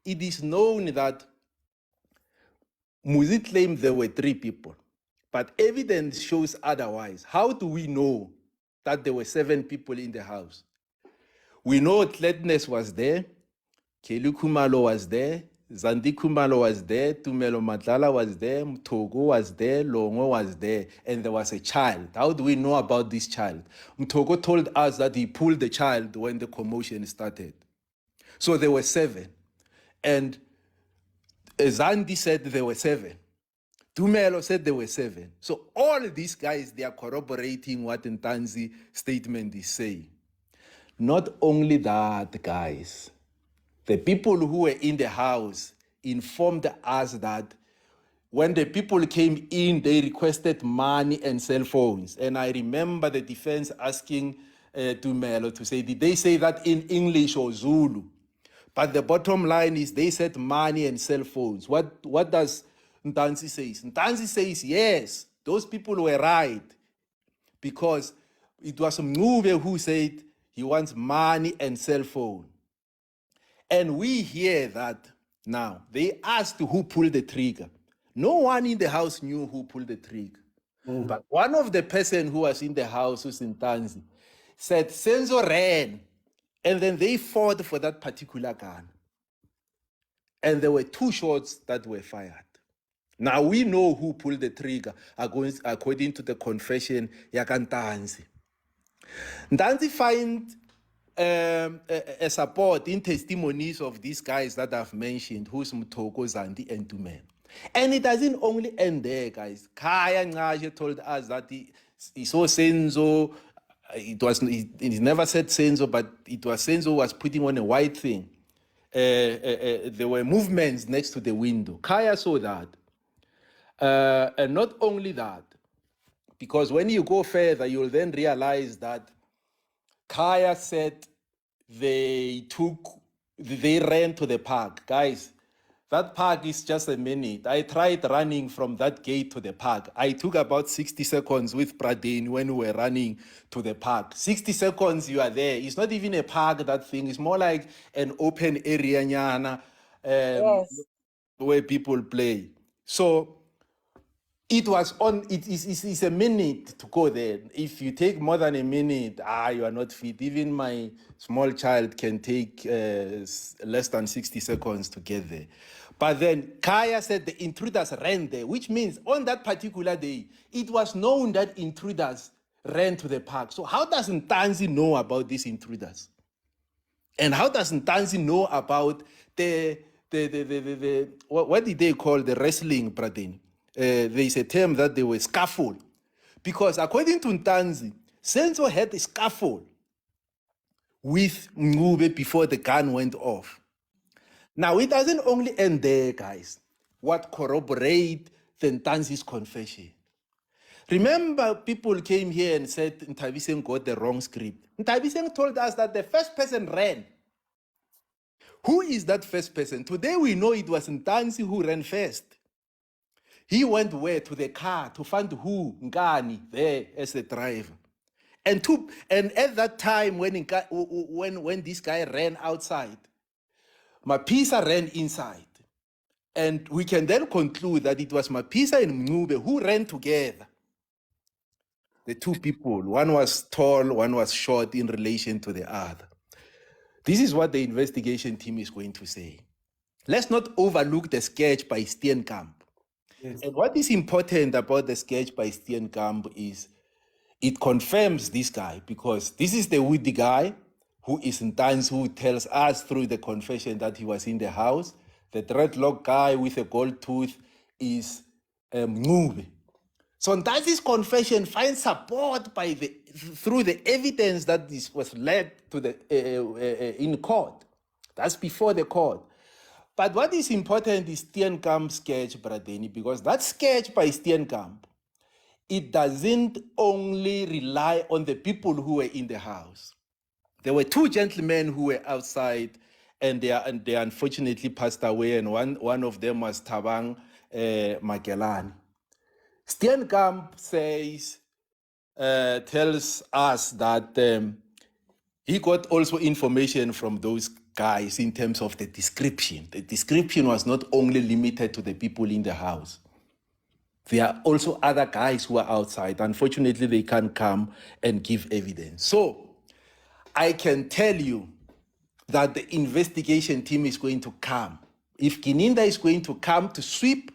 it is known that Muzi claimed there were 3 people, but evidence shows otherwise. How do we know that there were 7 people in the house? We know Tletness was there, Kelly Khumalo was there, Zandi Khumalo was there, Tumelo Matlala was there, Mtogo was there, Longo was there, and there was a child. How do we know about this child? Mtogo told us that he pulled the child when the commotion started. So there were 7. And Zandi said there were 7. Tumelo said there were 7. So all these guys, they are corroborating what Ntanzi's statement is saying. Not only that, guys, the people who were in the house informed us that when the people came in, they requested money and cell phones. And I remember the defense asking Tumelo to say, did they say that in English or Zulu? But the bottom line is they said money and cell phones. What does Ntanzi say? Ntanzi says, yes, those people were right. Because it was Ncube who said he wants money and cell phone. And we hear that now. They asked who pulled the trigger. No one in the house knew who pulled the trigger. But one of the person who was in the house, who's in Ntanzi, said Senzo ran. And then they fought for that particular gun. And there were 2 shots that were fired. Now we know who pulled the trigger according to the confession ya Ntanzi. Ntanzi find a support in testimonies of these guys that I've mentioned, who's Mutoko, Zandi, and Tumen. And it doesn't only end there, guys. Kaya Ngaje told us that he saw Senzo. He never said Senzo, but it was Senzo was putting on a white thing. There were movements next to the window. Kaya saw that. And not only that, because when you go further, you'll then realize that Kaya said they ran to the park. Guys, that park is just a minute. I tried running from that gate to the park. I took about 60 seconds with Pradeni when we were running to the park. 60 seconds, you are there. It's not even a park, that thing. It's more like an open area, nyana, Yes. where people play. So it was on, it's a minute to go there. If you take more than a minute, you are not fit. Even my small child can take less than 60 seconds to get there. But then Kaya said the intruders ran there, which means on that particular day, it was known that intruders ran to the park. So how does Ntanzi know about these intruders? And how does Ntanzi know about what did they call the wrestling, Pradeni? There is a term that they were scaffold. Because according to Ntanzi, Senzo had a scaffold with Ngube before the gun went off. Now, it doesn't only end there, guys. What corroborate the Ntanzi's confession. Remember, people came here and said Ntabiseng got the wrong script. Ntabiseng told us that the first person ran. Who is that first person? Today we know it was Ntanzi who ran first. He went where? To the car to find who? Gongani there as the driver. And at that time when this guy ran outside, Mapisa ran inside. And we can then conclude that it was Mapisa and Ngube who ran together. The 2 people, one was tall, one was short in relation to the other. This is what the investigation team is going to say. Let's not overlook the sketch by Steenkamp. Yes. And what is important about the sketch by Steenkamp is it confirms this guy, because this is the woody guy who is Ntanzi, who tells us through the confession that he was in the house. The dreadlock guy with a gold tooth is Ngube. So Ntanzi's confession finds support through the evidence that this was led to in court. That's before the court. But what is important is Steenkamp's sketch, Pradeni, because that sketch by Steenkamp, it doesn't only rely on the people who were in the house. There were 2 gentlemen who were outside, and they unfortunately passed away, and one of them was Thabang Magellan. Steenkamp tells us that he got also information from those guys in terms of the description. The description was not only limited to the people in the house. There are also other guys who are outside. Unfortunately, they can't come and give evidence. So I can tell you that the investigation team is going to come. If Kininda is going to come to sweep,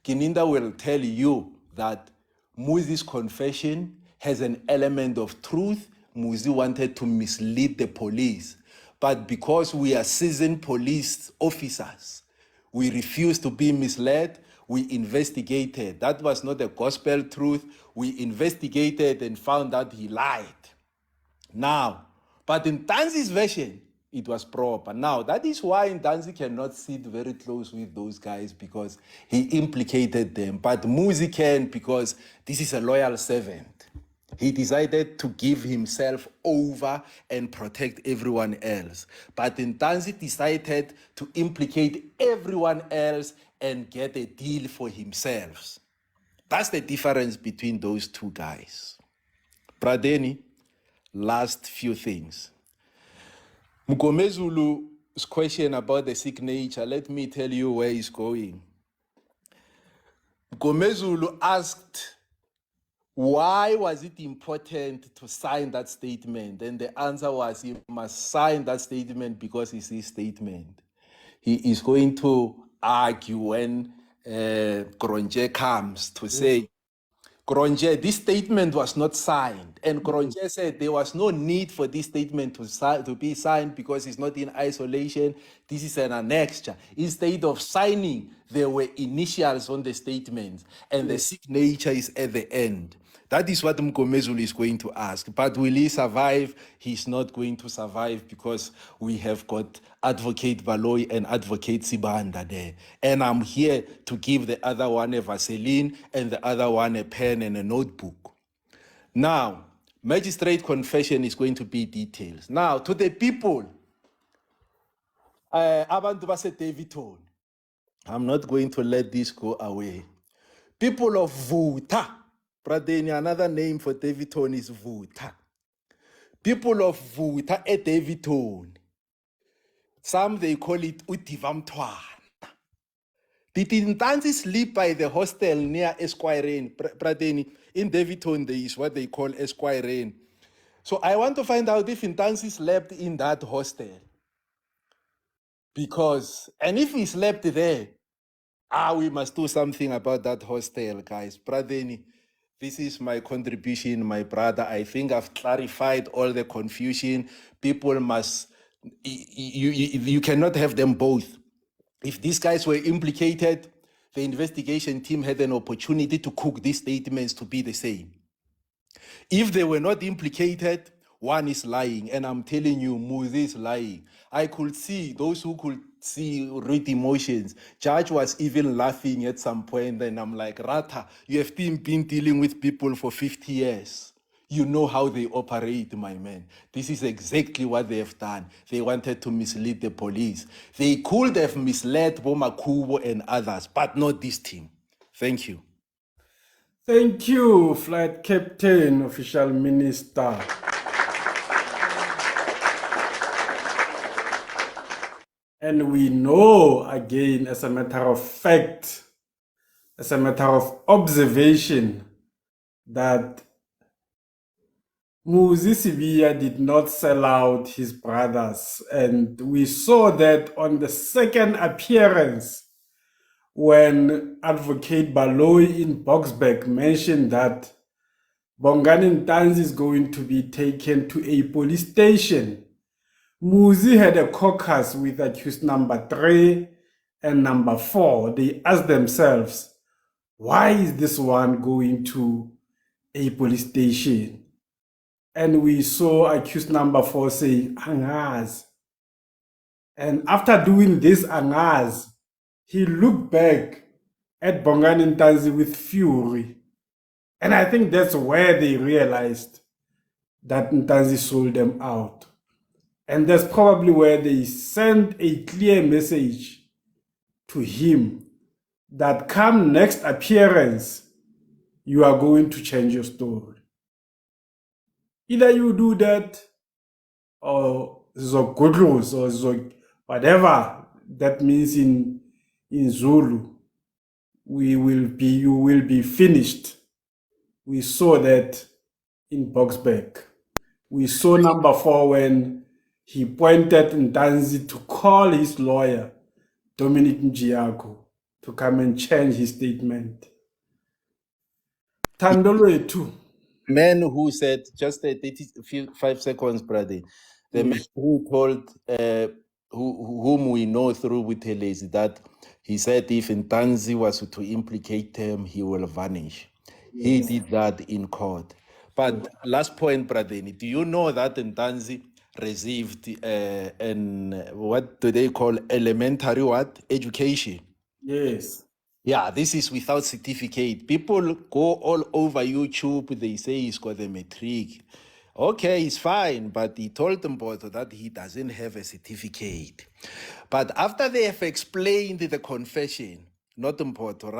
Kininda will tell you that Muzi's confession has an element of truth. Muzi wanted to mislead the police. But because we are seasoned police officers, we refuse to be misled. We investigated. That was not a gospel truth. We investigated and found out he lied. Now, but in Ntanzi's version, it was proper. Now, that is why Ntanzi cannot sit very close with those guys, because he implicated them. But Muzi can, because this is a loyal servant. He decided to give himself over and protect everyone else. But Ntanzi decided to implicate everyone else and get a deal for himself. That's the difference between those 2 guys. Pradeni, last few things. Mgomezulu question about the signature, let me tell you where it's going. Gomezulu asked, why was it important to sign that statement? And the answer was, he must sign that statement because it's his statement. He is going to argue when Gronje comes to say, Gronje, this statement was not signed. And Gronje said there was no need for this statement to be signed because it's not in isolation. This is an annexure. Instead of signing, there were initials on the statement, and the signature is at the end. That is what Mkomezulu is going to ask. But will he survive? He's not going to survive because we have got Advocate Baloyi and Advocate Sibanda there. And I'm here to give the other one a Vaseline and the other one a pen and a notebook. Now, magistrate confession is going to be details. Now, to the people, abantu base Davidton, I'm not going to let this go away. People of Vuta, Pradeni, another name for Davidton is Vuta. People of Vuta at Davidton. Some they call it Utivamtwana. Did Ntanzi sleep by the hostel near Esquire? Pradeni, in Davidton there is what they call Esquire. So I want to find out if Ntanzi slept in that hostel. Because, and if he slept there, we must do something about that hostel, guys. Pradeni, this is my contribution, my brother. I think I've clarified all the confusion. People must, you cannot have them both. If these guys were implicated, the investigation team had an opportunity to cook these statements to be the same. If they were not implicated, one is lying, and I'm telling you, Muzi is lying. I could see, those who could see, read emotions. Judge was even laughing at some point, and I'm like, Rata, you have been dealing with people for 50 years. You know how they operate, my man. This is exactly what they have done. They wanted to mislead the police. They could have misled Bomakubo and others, but not this team. Thank you. Thank you, Flight Captain, Official Minister. And we know, again, as a matter of fact, as a matter of observation, that Muzi Sibiya did not sell out his brothers. And we saw that on the second appearance when Advocate Baloyi in Boxback mentioned that Gongani Ntanzi is going to be taken to a police station. Muzi had a caucus with accused number 3 and number 4. They asked themselves, why is this one going to a police station? And we saw accused number 4 saying, Angaz. And after doing this Angaz, he looked back at Gongani Ntanzi with fury. And I think that's where they realized that Ntanzi sold them out. And that's probably where they sent a clear message to him that come next appearance, you are going to change your story. Either you do that, or Zogudlus, or Zog, whatever that means in Zulu, you will be finished. We saw that in Boxback. We saw number 4 when he pointed Ntanzi to call his lawyer, Dominic Njiako, to come and change his statement. Tandolo too. Man who said, just 5 seconds, brother. The man who told, whom we know through Butelezi, that he said if Ntanzi was to implicate him, he will vanish. He did that in court. But last point, brother, do you know that Ntanzi received what do they call elementary education? Yes. Yeah, this is without certificate. People go all over YouTube, they say he's got a matric. Okay, it's fine, but he told them both that he doesn't have a certificate. But after they have explained the confession, not important,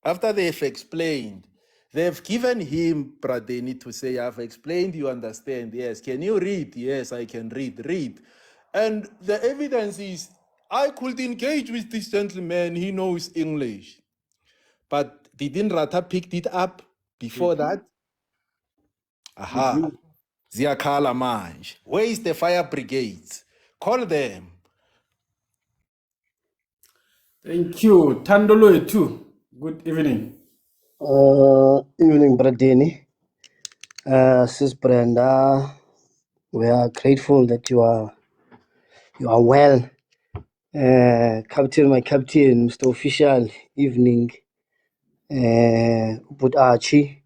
after they have explained, They've given him Pradeni to say, I've explained, you understand. Yes. Can you read? Yes, I can read. Read. And the evidence is, I could engage with this gentleman. He knows English. But didn't Rata picked it up before that? Aha. Ziakala Manj. Where is the fire brigades? Call them. Thank you. Tandolo too. Good evening. Evening, Bradini. Sis Brenda, we are grateful that you are well. Captain, my captain, Mr. Official, evening. But Archie,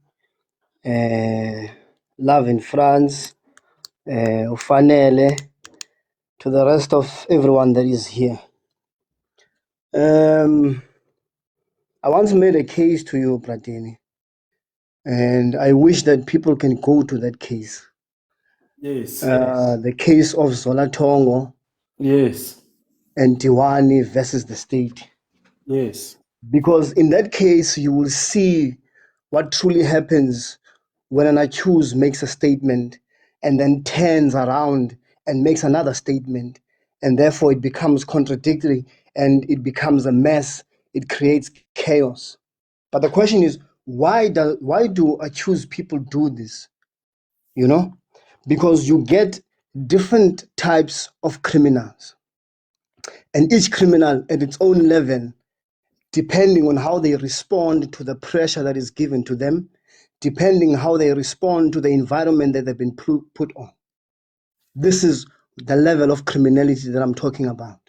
Love in France, Ufanele, to the rest of everyone that is here. I once made a case to you, Bradini, and I wish that people can go to that case. Yes. The case of Zola Tongo Yes. and Tiwani versus the state. Yes. Because in that case, you will see what truly happens when an accused makes a statement and then turns around and makes another statement. And therefore, it becomes contradictory and it becomes a mess. It creates chaos. But the question is, why do accused people do this? You know, because you get different types of criminals, and each criminal at its own level, depending on how they respond to the pressure that is given to them, depending how they respond to the environment that they've been put on. This is the level of criminality that I'm talking about.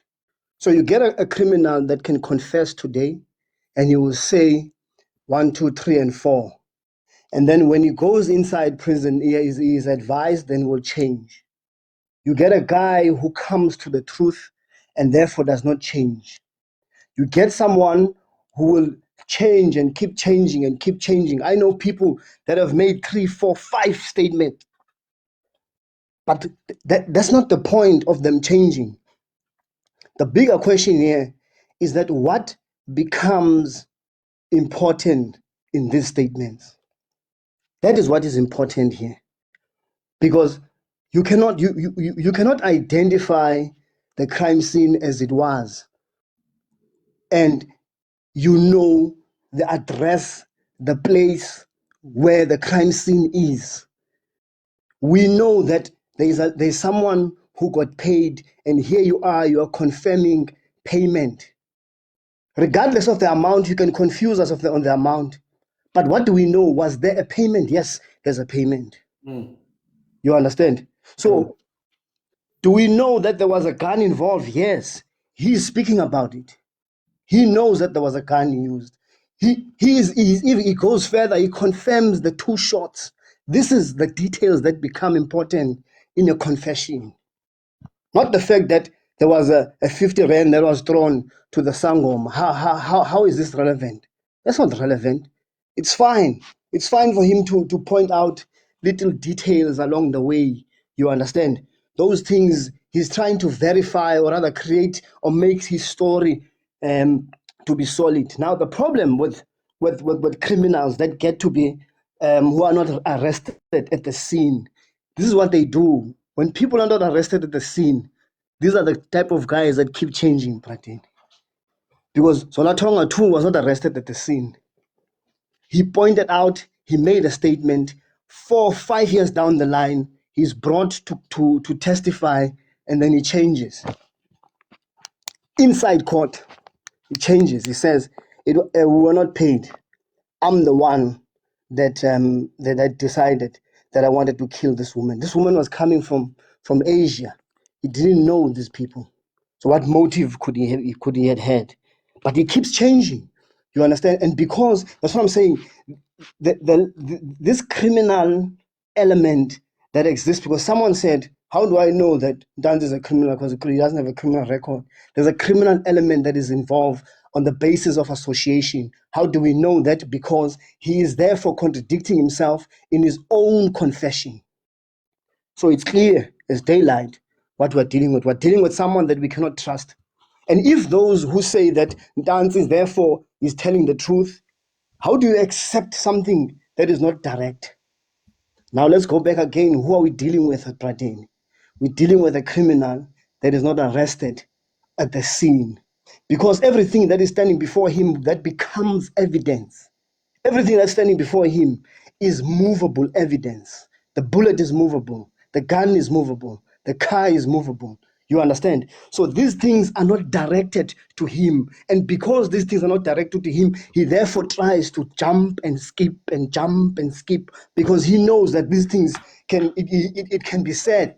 So you get a criminal that can confess today, and he will say 1, 2, 3, and 4. And then when he goes inside prison, he is advised, then will change. You get a guy who comes to the truth and therefore does not change. You get someone who will change and keep changing and keep changing. I know people that have made 3, 4, 5 statements, but that's not the point of them changing. The bigger question here is that what becomes important in these statements? That is what is important here, because you cannot identify the crime scene as it was, and you know the address, the place where the crime scene is. We know that there's someone who got paid, and here you are confirming payment. Regardless of the amount, you can confuse us on the amount. But what do we know? Was there a payment? Yes, there's a payment. You understand? So, do we know that there was a gun involved? Yes. He's speaking about it. He knows that there was a gun used. If he goes further, he confirms the 2 shots. This is the details that become important in a confession. Not the fact that there was a 50 rand that was thrown to the Sangom. How is this relevant? That's not relevant. It's fine. It's fine for him to point out little details along the way. You understand? Those things he's trying to verify or rather create or make his story to be solid. Now, the problem with criminals that get to be who are not arrested at the scene, this is what they do. When people are not arrested at the scene, these are the type of guys that keep changing, Pratin. Because Solatonga too was not arrested at the scene. He pointed out, he made a statement. 4 or 5 years down the line, he's brought to testify, and then he changes. Inside court, he changes. He says, we were not paid. I'm the one that I decided that I wanted to kill this woman. This woman was coming from Asia. He didn't know these people. So what motive could he have had? But he keeps changing. You understand? And because, that's what I'm saying, this criminal element that exists, because someone said, how do I know that Ntanzi is a criminal? Because he doesn't have a criminal record. There's a criminal element that is involved on the basis of association. How do we know that? Because he is therefore contradicting himself in his own confession. So it's clear as daylight what we're dealing with. We're dealing with someone that we cannot trust. And if those who say that Ntanzi therefore is telling the truth, how do you accept something That is not direct. Now let's go back again. Who are we dealing with at Pradeni? We're dealing with a criminal that is not arrested at the scene. Because everything that is standing before him that becomes evidence, everything that's standing before him is movable evidence. The bullet is movable, the gun is movable, the car is movable. You understand? So these things are not directed to him. And because these things are not directed to him, he therefore tries to jump and skip and jump and skip because he knows that these things it can be said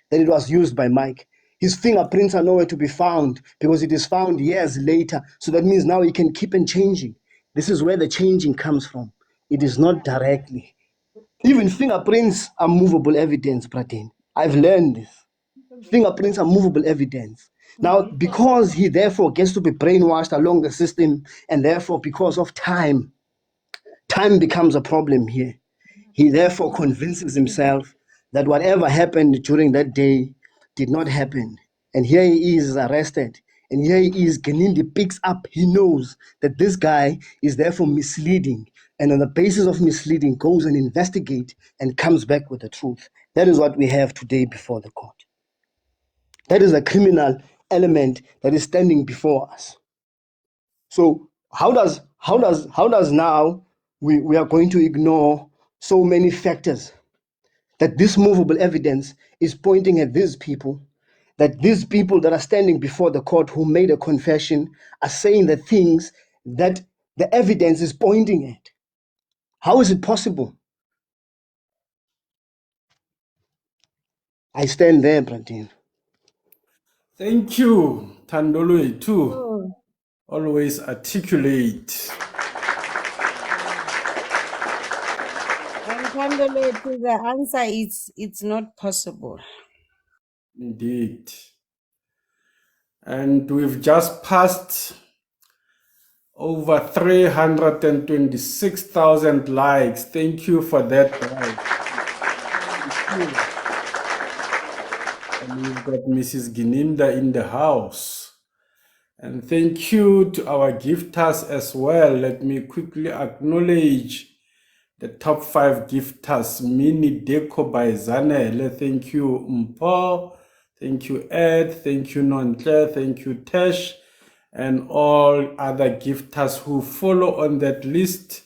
that it was used by Mike. His fingerprints are nowhere to be found because it is found years later. So that means now he can keep on changing. This is where the changing comes from. It is not directly. Even fingerprints are movable evidence, Pratin. I've learned this. Fingerprints are movable evidence. Now, because he therefore gets to be brainwashed along the system, and therefore because of time becomes a problem here. He therefore convinces himself that whatever happened during that day did not happen. And here he is arrested. And here he is, Genindi picks up, he knows that this guy is therefore misleading. And on the basis of misleading, goes and investigate and comes back with the truth. That is what we have today before the court. That is a criminal element that is standing before us. So how does now we are going to ignore so many factors that this movable evidence is pointing at these people, that these people that are standing before the court who made a confession are saying the things that the evidence is pointing at? How is it possible? I stand there, Brandine. Thank you, Tandolwe, too. Oh, Always articulate. and Kandole, to the answer, it's not possible. Indeed. And we've just passed over 326,000 likes. Thank you for that, guys. And we've got Mrs. Ginimda in the house. And thank you to our gifters as well. Let me quickly acknowledge the top 5 gifters. Mini Deco by Zanele. Thank you, Mpo. Thank you, Ed. Thank you, Nontle. Thank you, Tesh. And all other gifters who follow on that list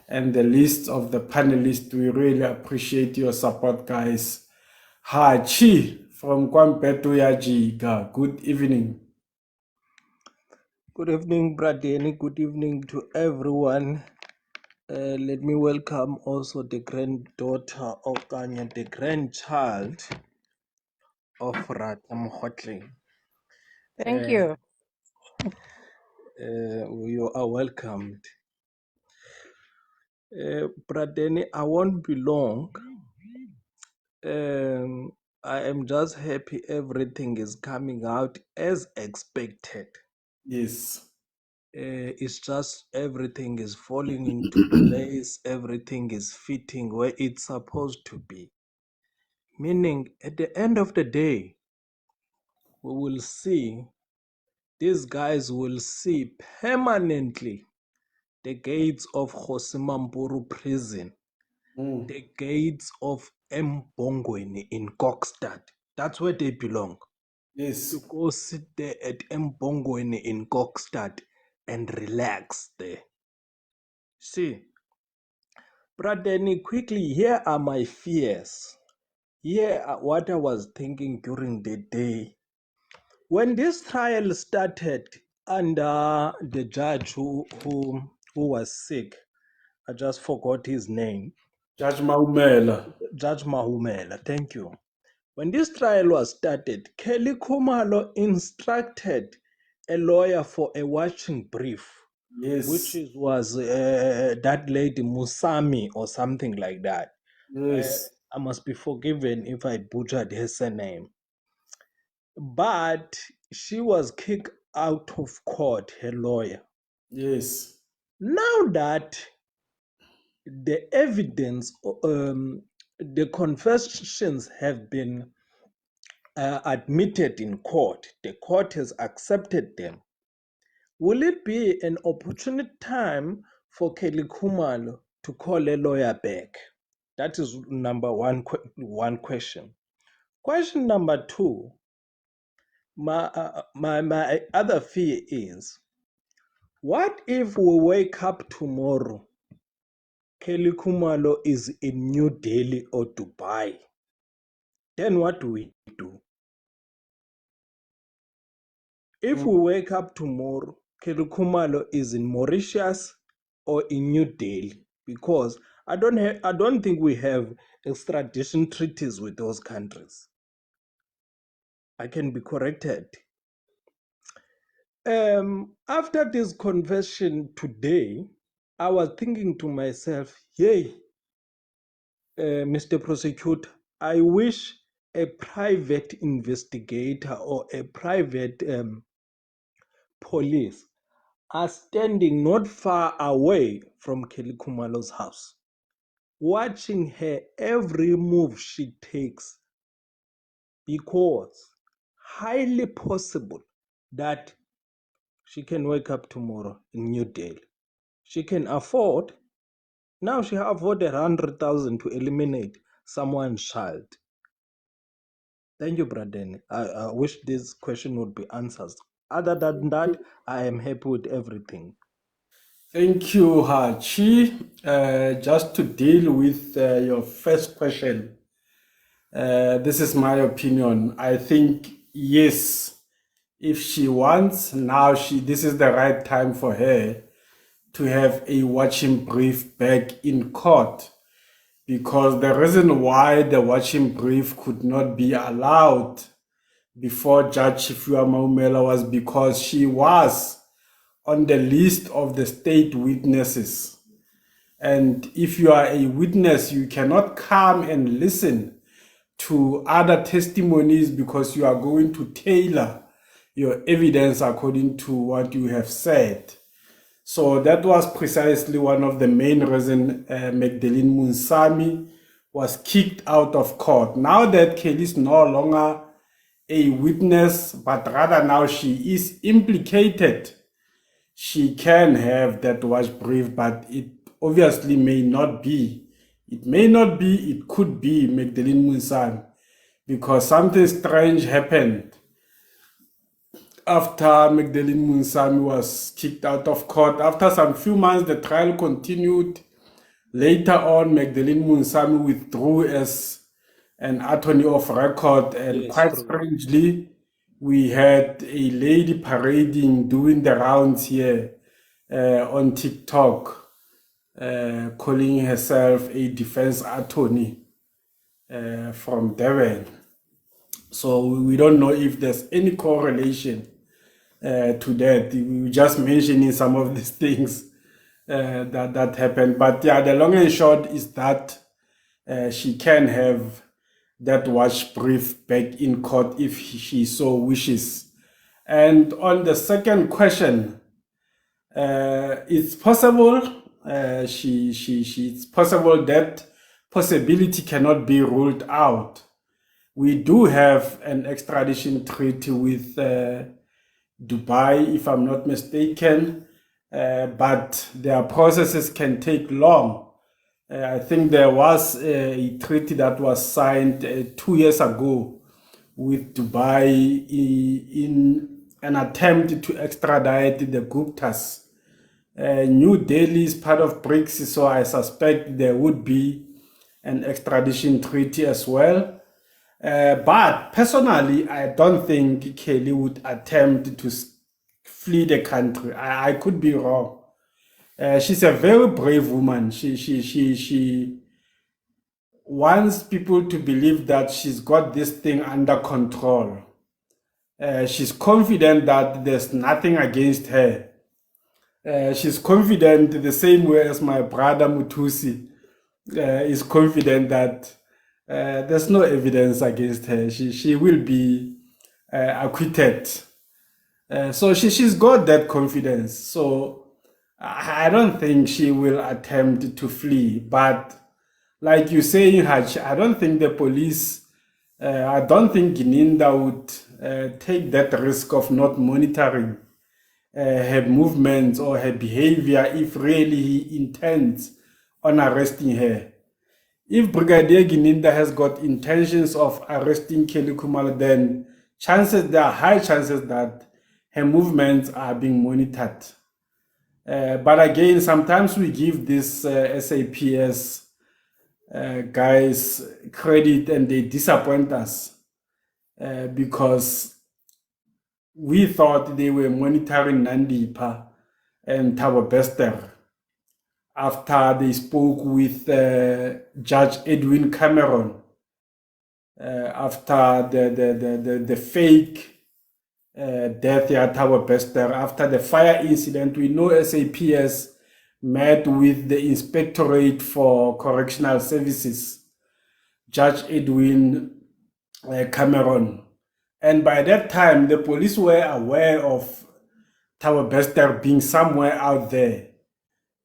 and the list of the panelists. We really appreciate your support, guys. Hachi from Kwampetu Yajiga. Good evening. Good evening, Bradeni. Good evening to everyone. Let me welcome also the granddaughter of Kanya, the grandchild of Ratam Hotli. Thank you. You are welcomed. Bradeni, I won't be long. I am just happy everything is coming out as expected. Yes. It's just everything is falling into place, everything is fitting where it's supposed to be. Meaning, at the end of the day, we will see, these guys will see permanently the gates of Hosimampuru prison, the gates of Mbongweni in Kokstad. That's where they belong. Yes. To go sit there at Mbongweni in Kokstad and relax there. See, Pradeni, quickly, here are my fears. Here are what I was thinking during the day. When this trial started under the judge who was sick, I just forgot his name. Judge Maumela. Judge Mahumela, thank you. When this trial was started, Kelly Khumalo instructed a lawyer for a watching brief, which Yes. was that lady Musami or something like that. Yes. I must be forgiven if I butchered her surname. But she was kicked out of court, her lawyer. Yes. Now that the evidence, the confessions have been admitted in court, the court has accepted them. Will it be an opportune time for Kelly Khumalo to call a lawyer back? That is number one, one question. Question number two, my other fear is, what if we wake up tomorrow, Kelly Khumalo is in New Delhi or Dubai? Then what do we do? If we wake up tomorrow, Kelly Khumalo is in Mauritius or in New Delhi, because I don't think we have extradition treaties with those countries. I can be corrected. After this confession today, I was thinking to myself, hey, Mr. Prosecutor, I wish a private investigator or a private police are standing not far away from Kelly Khumalo's house, watching her every move she takes, because highly possible that she can wake up tomorrow in New Delhi. She can afford, now she afforded 100,000 to eliminate someone's child. Thank you, Braden. I wish this question would be answered. Other than that, I am happy with everything. Thank you, Hachi. Just to deal with your first question, this is my opinion. I think yes, if she wants, now this is the right time for her to have a watching brief back in court, because the reason why the watching brief could not be allowed before Judge Chifua Maumela was because she was on the list of the state witnesses. And if you are a witness, you cannot come and listen to other testimonies, because you are going to tailor your evidence according to what you have said. So that was precisely one of the main reasons Magdalene Munsami was kicked out of court. Now that Kelly is no longer a witness, but rather now she is implicated, she can have that watch brief, but it obviously may not be. It may not be, it could be Magdalene Munsami, because something strange happened after Magdalene Munsami was kicked out of court. After some few months, the trial continued. Later on, Magdalene Munsami withdrew as an attorney of record, and Yes, quite true. strangely, we had a lady parading, doing the rounds here on TikTok, calling herself a defense attorney from Devon. So we don't know if there's any correlation to that. We were just mentioning some of these things that happened. But yeah, the long and short is that she can have that watch brief back in court if she so wishes. And on the second question, it's possible it's possible that possibility cannot be ruled out. We do have an extradition treaty with Dubai, if I'm not mistaken, but their processes can take long. I think there was a treaty that was signed 2 years ago with Dubai in an attempt to extradite the Guptas. New Delhi is part of BRICS, so I suspect there would be an extradition treaty as well. But personally, I don't think Kelly would attempt to flee the country. I could be wrong. She's a very brave woman. She wants people to believe that she's got this thing under control. She's confident that there's nothing against her. She's confident the same way as my brother Mutusi is confident that there's no evidence against her. She will be acquitted. So she's got that confidence. So I don't think she will attempt to flee. But like you say, Haj, I don't think the police, I don't think Gininda would take that risk of not monitoring her movements or her behavior if really he intends on arresting her. If Brigadier Gininda has got intentions of arresting Kelly Khumalo, then there are high chances that her movements are being monitored. But again, sometimes we give this SAPS guys credit and they disappoint us because we thought they were monitoring Nandipa and Thabo Bester after they spoke with Judge Edwin Cameron after the fake death at Thabo Bester, after the fire incident. We know SAPS met with the Inspectorate for Correctional Services, Judge Edwin Cameron. And by that time, the police were aware of Thabo Bester being somewhere out there.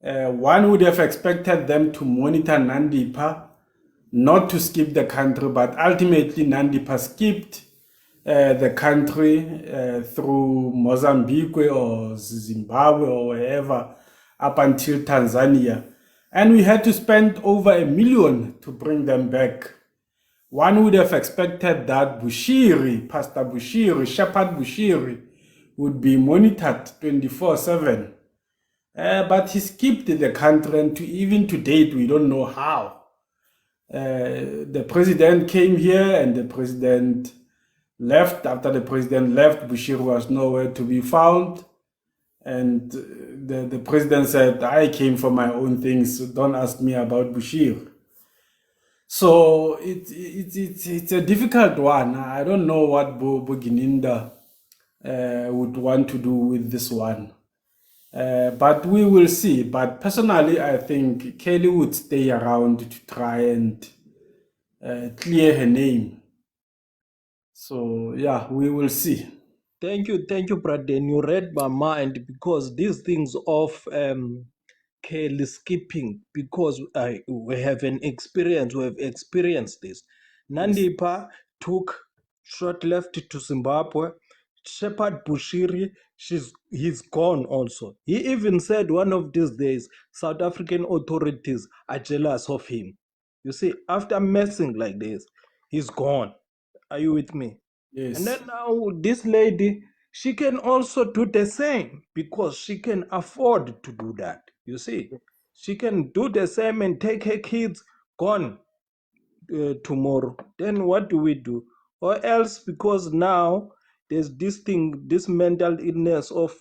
One would have expected them to monitor Nandipa, not to skip the country, but ultimately Nandipa skipped the country through Mozambique or Zimbabwe or wherever up until Tanzania. And we had to spend over $1 million to bring them back. One would have expected that Pastor Bushiri, Shepherd Bushiri, would be monitored 24/7. But he skipped the country, and even to date, we don't know how. The president came here and the president left. After the president left, Bushiri was nowhere to be found. And the president said, I came for my own things, so don't ask me about Bushiri. So it's a difficult one. I don't know what Gininda would want to do with this one. But we will see. But personally, I think Kelly would stay around to try and clear her name. So, yeah, we will see. Thank you, Braden. You read my mind, because these things of Kelly skipping, because we have experienced this. Nandipa took short left to Zimbabwe. Shepherd Bushiri, he's gone also. He even said one of these days, South African authorities are jealous of him. You see, after messing like this, he's gone. Are you with me? Yes. And then now this lady, she can also do the same, because she can afford to do that. You see, she can do the same and take her kids gone tomorrow. Then what do we do? Or else, because now there's this thing, this mental illness of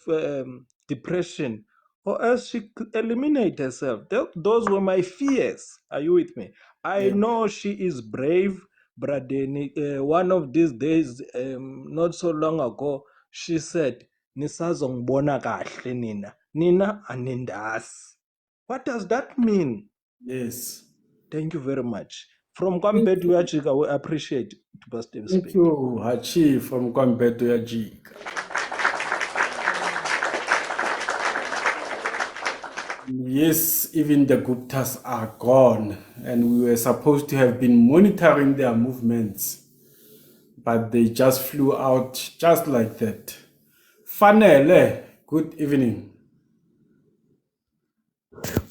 depression, or else she could eliminate herself. Those were my fears. Are you with me? I know she is brave. Bradeni, one of these days, not so long ago, she said, "Nisazongibona kahle nina, nina anindas." What does that mean? Yes. Thank you very much. From Kwambedu Yachika, we appreciate Pastor Thank speak. you, Hachi from Kwambedu Yachika. Yes, even the Guptas are gone, and we were supposed to have been monitoring their movements, but they just flew out just like that. Fanele, good evening.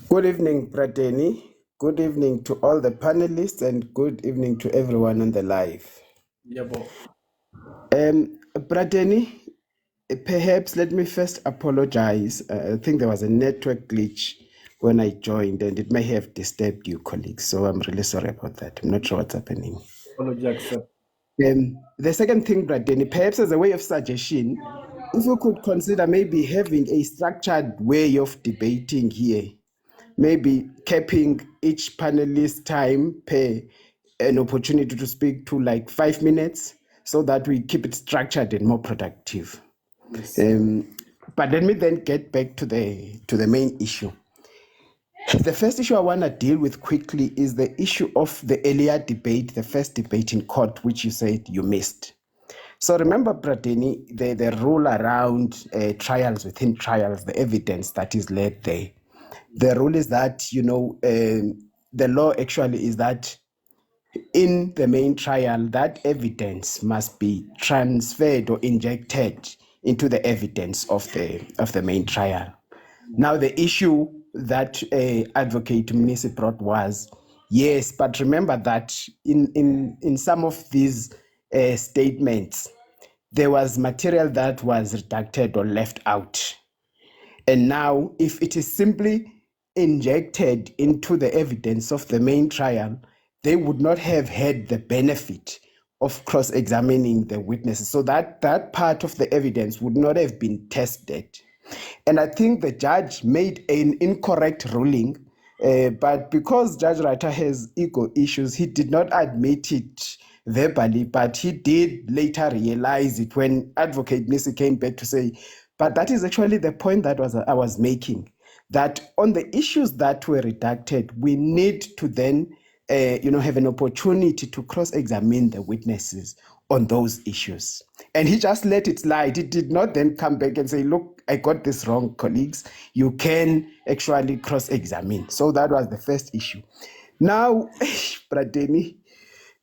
Good evening, Prateni. Good evening to all the panelists, and good evening to everyone on the live. Yebo. Prateni, perhaps let me first apologize. I think there was a network glitch when I joined, and it may have disturbed you, colleagues. So I'm really sorry about that. I'm not sure what's happening. Apology accept. The second thing, Prateni, perhaps as a way of suggestion, if you could consider maybe having a structured way of debating here, maybe capping each panelist time per an opportunity to speak to like 5 minutes, so that we keep it structured and more productive. Yes. But let me then get back to the main issue. The first issue I want to deal with quickly is the issue of the earlier debate, the first debate in court, which you said you missed. So remember, Prateni, the rule around trials within trials, the evidence that is laid there. The rule is that, the law actually is that in the main trial, that evidence must be transferred or injected into the evidence of the main trial. Now, the issue that Advocate Muzi brought was, yes, but remember that in some of these statements, there was material that was redacted or left out. And now, if it is simply injected into the evidence of the main trial, they would not have had the benefit of cross-examining the witnesses. So that part of the evidence would not have been tested. And I think the judge made an incorrect ruling, but because Judge Rata has ego issues, he did not admit it verbally, but he did later realize it when Advocate Muzi came back to say, but that is actually the point that I was making, that on the issues that were redacted, we need to then have an opportunity to cross-examine the witnesses on those issues. And he just let it slide. He did not then come back and say, look, I got this wrong, colleagues. You can actually cross-examine. So that was the first issue. Now, Pradeni,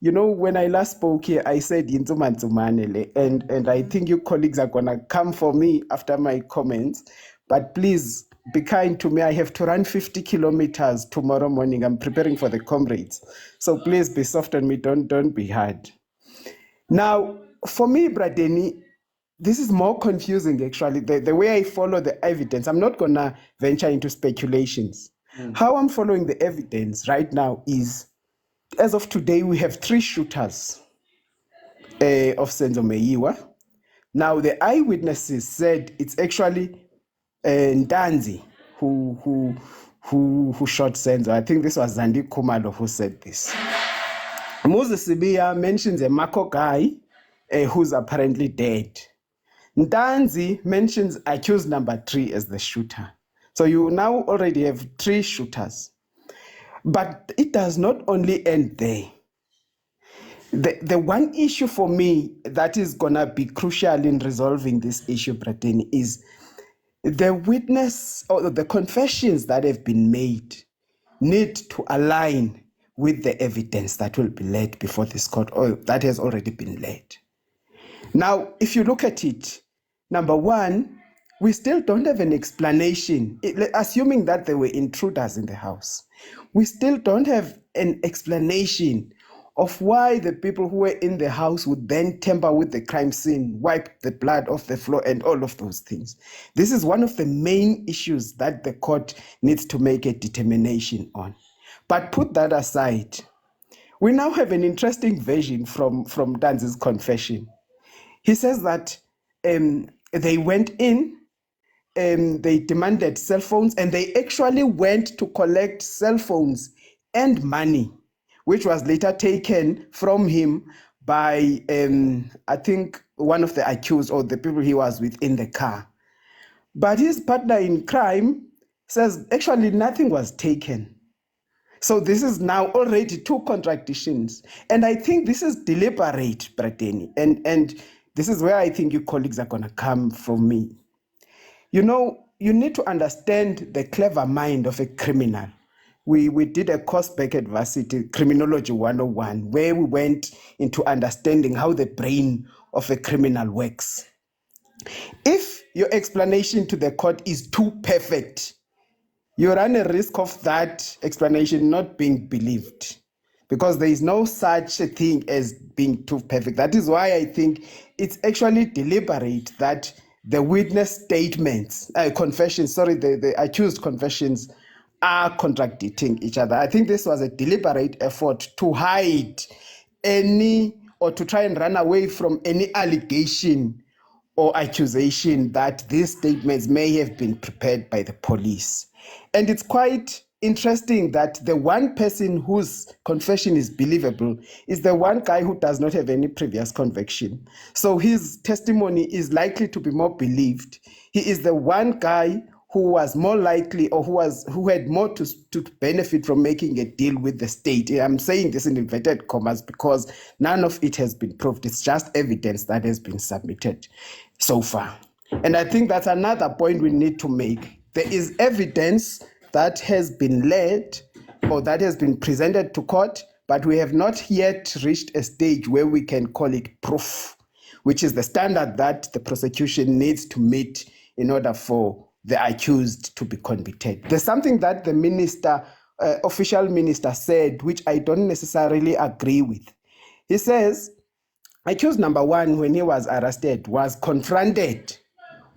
when I last spoke here, I said Yinzumanzumanele, and I think you colleagues are going to come for me after my comments. But please be kind to me. I have to run 50 kilometers tomorrow morning. I'm preparing for the comrades. So please be soft on me. Don't be hard. Now, for me, Bradeni, this is more confusing, actually, the way I follow the evidence. I'm not going to venture into speculations. How I'm following the evidence right now is, as of today, we have 3 shooters of Senzo Meyiwa. Now, the eyewitnesses said it's actually Ntanzi who shot Senzo. I think this was Kelly Khumalo who said this. Muzi Sibiya mentions a Mako guy who's apparently dead. Ntanzi mentions accused number 3 as the shooter. So you now already have 3 shooters. But it does not only end there. The one issue for me that is going to be crucial in resolving this issue, Bratini, is the witness or the confessions that have been made need to align with the evidence that will be laid before this court or that has already been laid. Now, if you look at it, number one, we still don't have an explanation, assuming that there were intruders in the house. We still don't have an explanation of why the people who were in the house would then tamper with the crime scene, wipe the blood off the floor, and all of those things. This is one of the main issues that the court needs to make a determination on. But put that aside, we now have an interesting version from Ntanzi's confession. He says that they went in, they demanded cell phones, and they actually went to collect cell phones and money, which was later taken from him by, I think, one of the accused or the people he was with in the car. But his partner in crime says actually nothing was taken. So this is now already 2 contradictions. And I think this is deliberate, Brateni. And this is where I think you colleagues are going to come from me. You need to understand the clever mind of a criminal. We did a course back at Varsity, Criminology 101, where we went into understanding how the brain of a criminal works. If your explanation to the court is too perfect, you run a risk of that explanation not being believed, because there is no such a thing as being too perfect. That is why I think it's actually deliberate that the witness statements, the accused confessions are contradicting each other. I think this was a deliberate effort to hide or to try and run away from any allegation or accusation that these statements may have been prepared by the police. And it's quite interesting that the one person whose confession is believable is the one guy who does not have any previous conviction. So his testimony is likely to be more believed. He is the one guy who was more likely or who had more to benefit from making a deal with the state. I'm saying this in inverted commas because none of it has been proved. It's just evidence that has been submitted so far. And I think that's another point we need to make. There is evidence that has been laid or that has been presented to court, but we have not yet reached a stage where we can call it proof, which is the standard that the prosecution needs to meet in order for the accused to be convicted. There's something that the minister, official minister said, which I don't necessarily agree with. He says, accused number one, when he was arrested, was confronted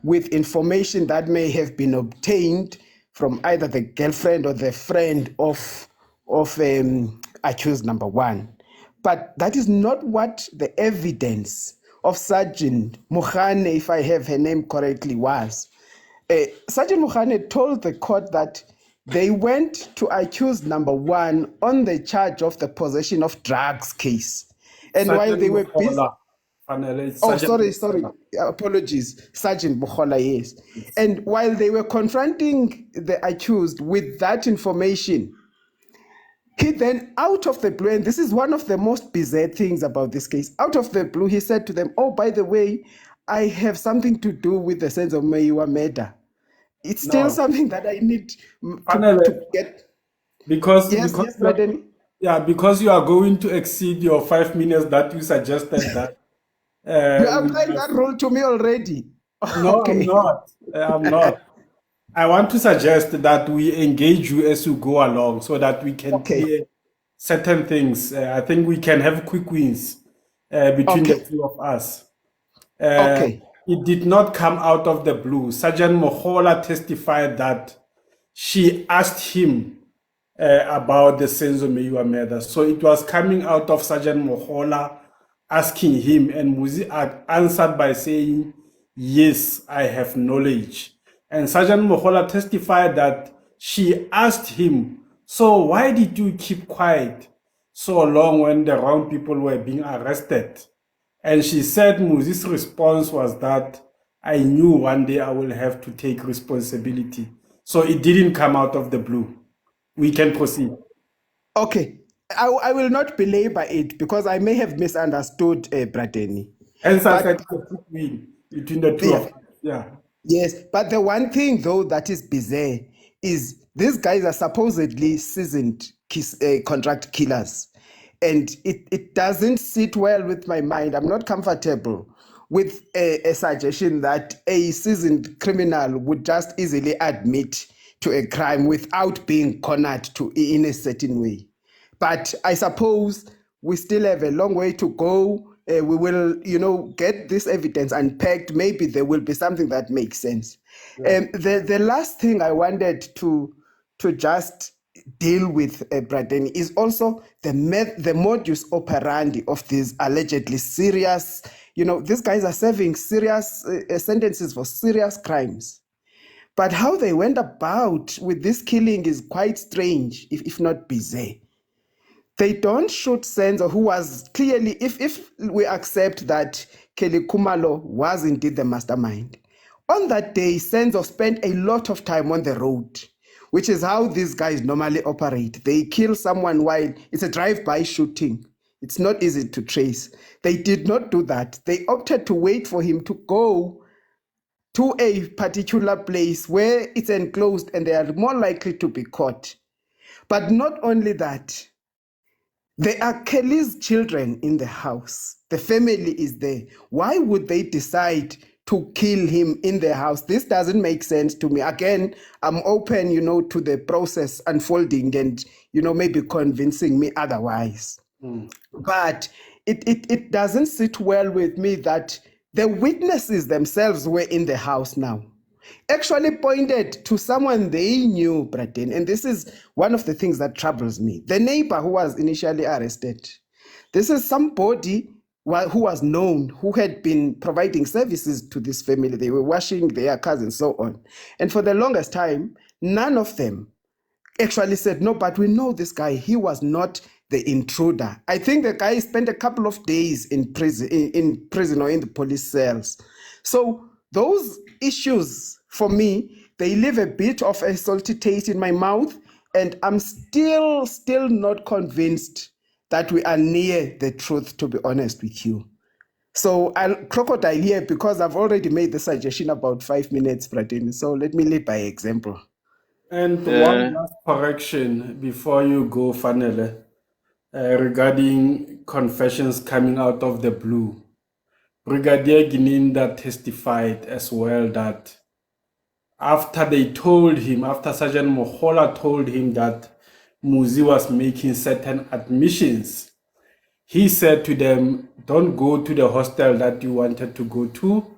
with information that may have been obtained from either the girlfriend or the friend of accused number one. But that is not what the evidence of Sergeant Mukhane, if I have her name correctly, was. Sergeant Mukhane told the court that they went to accused number one on the charge of the possession of drugs case. And while Sergeant they were busy... Mokgola, Fanele, it's Oh, Sergeant sorry. Mokgola. Apologies. Sergeant Bukhola, yes. And while they were confronting the accused with that information, he then, out of the blue, and this is one of the most bizarre things about this case, out of the blue, he said to them, oh, by the way, I have something to do with the Senzo Meyiwa murder. It's still No, something that I need Fanele, to get. because Yes, Braden. because you are going to exceed your 5 minutes that you suggested that. You We applied must, that rule to me already. no, I'm Okay. not. I'm not. I want to suggest that we engage you as you go along so that we can Okay. clear certain things. I think we can have quick wins between the Okay. two of us. Okay. It did not come out of the blue. Sergeant Mokgola testified that she asked him about the Senzo Meyiwa murder. So it was coming out of Sergeant Mokgola asking him, and Muzi answered by saying, yes, I have knowledge. And Sergeant Mokgola testified that she asked him, so why did you keep quiet so long when the wrong people were being arrested? And she said Muzi's response was that I knew one day I will have to take responsibility. So it didn't come out of the blue. We can proceed. Okay. I will not belabor it because I may have misunderstood Bradeni. Hence, I But said it's a quick win between the two of yeah, us. Yeah. yes. But the one thing though that is bizarre is these guys are supposedly seasoned contract killers. And it doesn't sit well with my mind. I'm not comfortable with a suggestion that a seasoned criminal would just easily admit to a crime without being cornered in a certain way. But I suppose we still have a long way to go. We will, get this evidence unpacked. Maybe there will be something that makes sense. Yeah. The last thing I wanted to just deal with, Braden, is also the modus operandi of these allegedly serious, these guys are serving serious sentences for serious crimes. But how they went about with this killing is quite strange, if not bizarre. They don't shoot Senzo, who was clearly, if we accept that Kelly Khumalo was indeed the mastermind. On that day, Senzo spent a lot of time on the road, which is how these guys normally operate. They kill someone while it's a drive-by shooting. It's not easy to trace. They did not do that. They opted to wait for him to go to a particular place where it's enclosed and they are more likely to be caught. But not only that, there are Kelly's children in the house. The family is there. Why would they decide to kill him in the house? This doesn't make sense to me. Again, I'm open, to the process unfolding and, maybe convincing me otherwise. But it doesn't sit well with me that the witnesses themselves were in the house now. Actually pointed to someone they knew, Braden, and this is one of the things that troubles me. The neighbor who was initially arrested. This is somebody who was known, who had been providing services to this family. They were washing their cars and so on. And for the longest time, none of them actually said, no, but we know this guy. He was not the intruder. I think the guy spent a couple of days in prison or in the police cells. So those issues, for me, they leave a bit of a salty taste in my mouth, and I'm still not convinced that we are near the truth, to be honest with you. So I'll crocodile here because I've already made the suggestion about 5 minutes, Pratini. So let me lead by example. And one last correction before you go, Fanele, regarding confessions coming out of the blue. Brigadier Gininda testified as well that after Sergeant Mohola told him that Muzi was making certain admissions, he said to them, don't go to the hostel that you wanted to go to.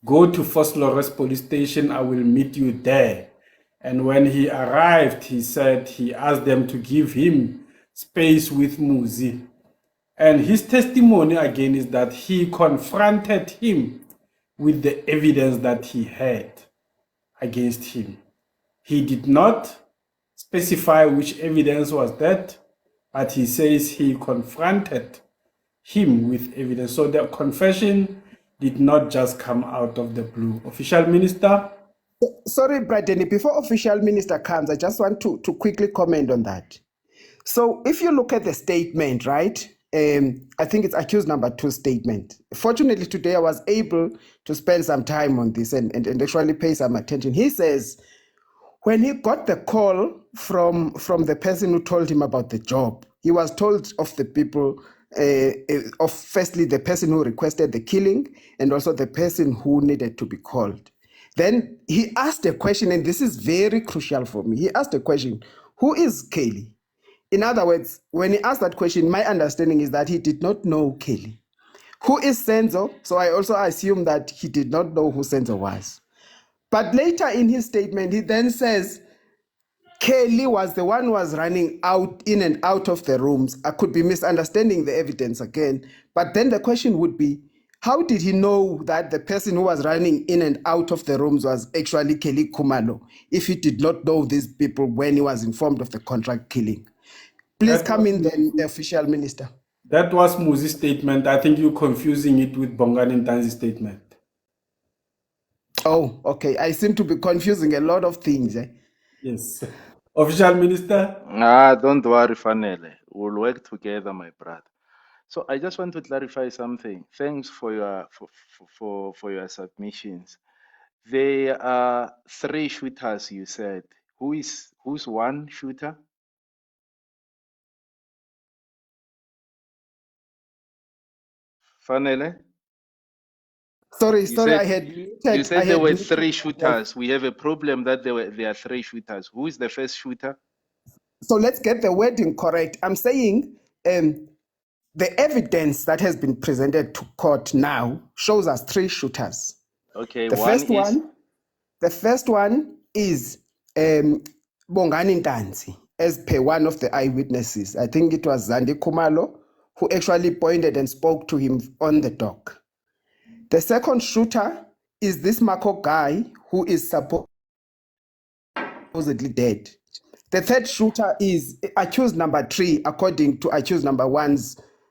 Go to First Lores police station. I will meet you there. And when he arrived, he said he asked them to give him space with Muzi. And his testimony again is that he confronted him with the evidence that he had against him. He did not specify which evidence was that, but he says he confronted him with evidence. So the confession did not just come out of the blue. Official Minister? Sorry, Bradley, before official minister comes, I just want to quickly comment on that. So if you look at the statement, right, I think it's accused number 2 statement. Fortunately, today I was able to spend some time on this and actually pay some attention. He says, when he got the call from the person who told him about the job, he was told of the people, of firstly the person who requested the killing and also the person who needed to be called. Then he asked a question, and this is very crucial for me. He asked a question, who is Kelly? In other words, when he asked that question, my understanding is that he did not know Kelly. Who is Senzo? So I also assume that he did not know who Senzo was. But later in his statement, he then says, Kelly was the one who was running out, in and out of the rooms. I could be misunderstanding the evidence again. But then the question would be, how did he know that the person who was running in and out of the rooms was actually Kelly Khumalo, if he did not know these people when he was informed of the contract killing? Please come in then, the official minister. That was Muzi's statement. I think you're confusing it with Gongani Ntanzi's statement. Oh, okay. I seem to be confusing a lot of things. Yes. Official Minister? Don't worry, Fanele. We'll work together, my brother. So I just want to clarify something. Thanks for your submissions. There are 3 shooters, you said. Who's one shooter? Fanele? Sorry, You said, I had muted. you said there were muted 3 myself. shooters. We have a problem that there are 3 shooters. Who is the first shooter? So let's get the wording correct. I'm saying the evidence that has been presented to court now shows us 3 shooters. Okay, The first one is Gongani Ntanzi, as per one of the eyewitnesses. I think it was Kelly Khumalo who actually pointed and spoke to him on the dock. The second shooter is this Mako guy who is supposedly dead. The third shooter is accused number 3, according to accused number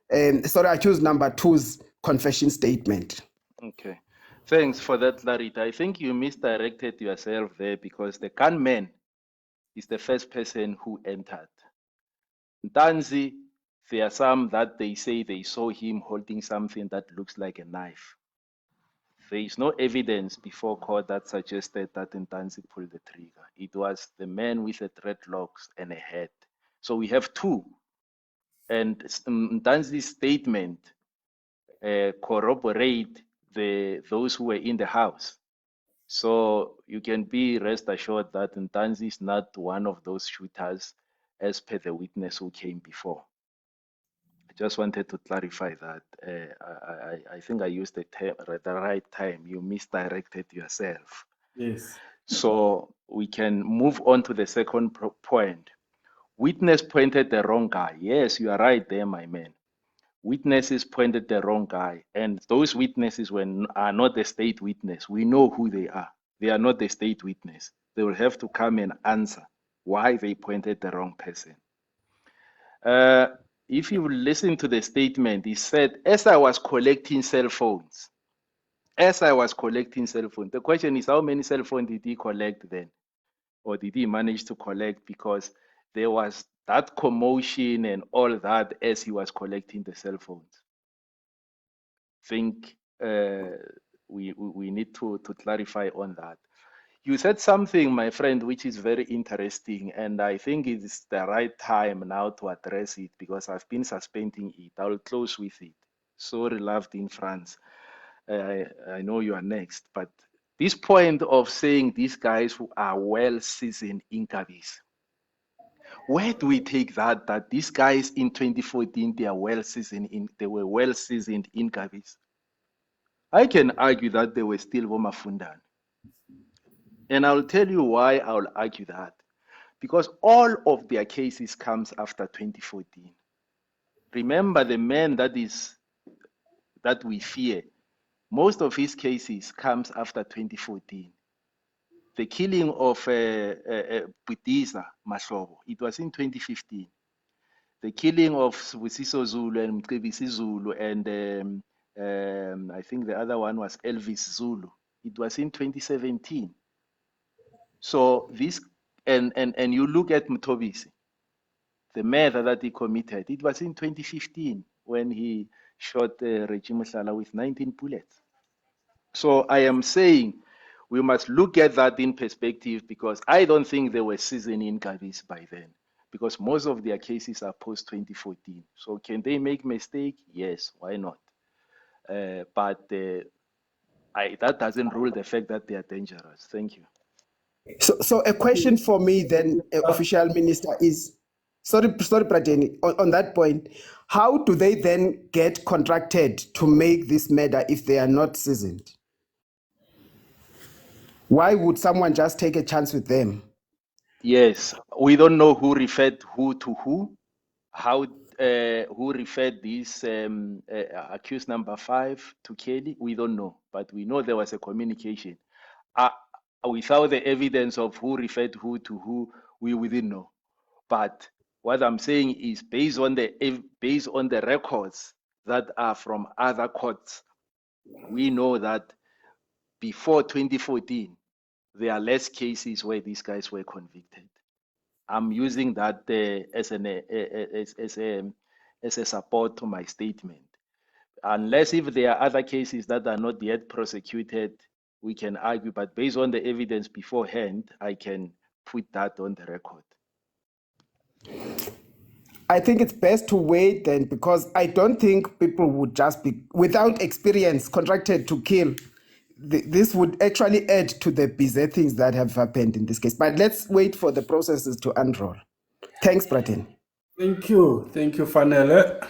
2's confession statement. Okay. Thanks for that clarity. I think you misdirected yourself there because the gunman is the first person who entered. Ntanzi, there are some that they say they saw him holding something that looks like a knife. There is no evidence before court that suggested that Ntanzi pulled the trigger. It was the man with the dreadlocks and a hat. So we have 2. And Ntanzi's statement corroborate those who were in the house. So you can be rest assured that Ntanzi is not one of those shooters as per the witness who came before. I just wanted to clarify that. I think I used the right time. You misdirected yourself. Yes. So we can move on to the second point. Witness pointed the wrong guy. Yes, you are right there, my man. Witnesses pointed the wrong guy, and those witnesses are not the state witness. We know who they are. They are not the state witness. They will have to come and answer why they pointed the wrong person. If you listen to the statement, he said, as I was collecting cell phones, the question is, how many cell phones did he collect then? Or did he manage to collect? Because there was that commotion and all that as he was collecting the cell phones. Think we need to clarify on that. You said something, my friend, which is very interesting, and I think it's the right time now to address it because I've been suspending it. I'll close with it. Sorry, loved in France. I know you are next, but This point of saying these guys who are well seasoned Inkabis, where do we take that these guys in 2014 they were well seasoned Inkabis? I can argue that they were still Womafundan. And I'll tell you why I'll argue that. Because all of their cases comes after 2014. Remember the man that we fear, most of his cases comes after 2014. The killing of Butiza Mashobo, it was in 2015. The killing of Sibusiso Zulu and Mcebisi Zulu and I think the other one was Elvis Zulu. It was in 2017. So this, and you look at Mtobisi, the murder that he committed, it was in 2015 when he shot Reggie Musala with 19 bullets. So I am saying we must look at that in perspective because I don't think they were seasoned in Kabis by then because most of their cases are post 2014. So can they make mistake? Yes, why not? But that doesn't rule the fact that they are dangerous. Thank you. So a question for me then, official minister, is sorry, Prateni, on that point, how do they then get contracted to make this murder if they are not seasoned? Why would someone just take a chance with them? Yes, we don't know who referred who to who, who referred this accused number 5 to Kelly. We don't know, but we know there was a communication. Without the evidence of who referred who to who, we wouldn't know. But what I'm saying is based on the records that are from other courts, we know that before 2014, there are less cases where these guys were convicted. I'm using that as a support to my statement. Unless if there are other cases that are not yet prosecuted, we can argue, but based on the evidence beforehand, I can put that on the record. I think it's best to wait then because I don't think people would just be, without experience, contracted to kill. This would actually add to the bizarre things that have happened in this case. But let's wait for the processes to unroll. Thanks, Pratin. Thank you, Fanele.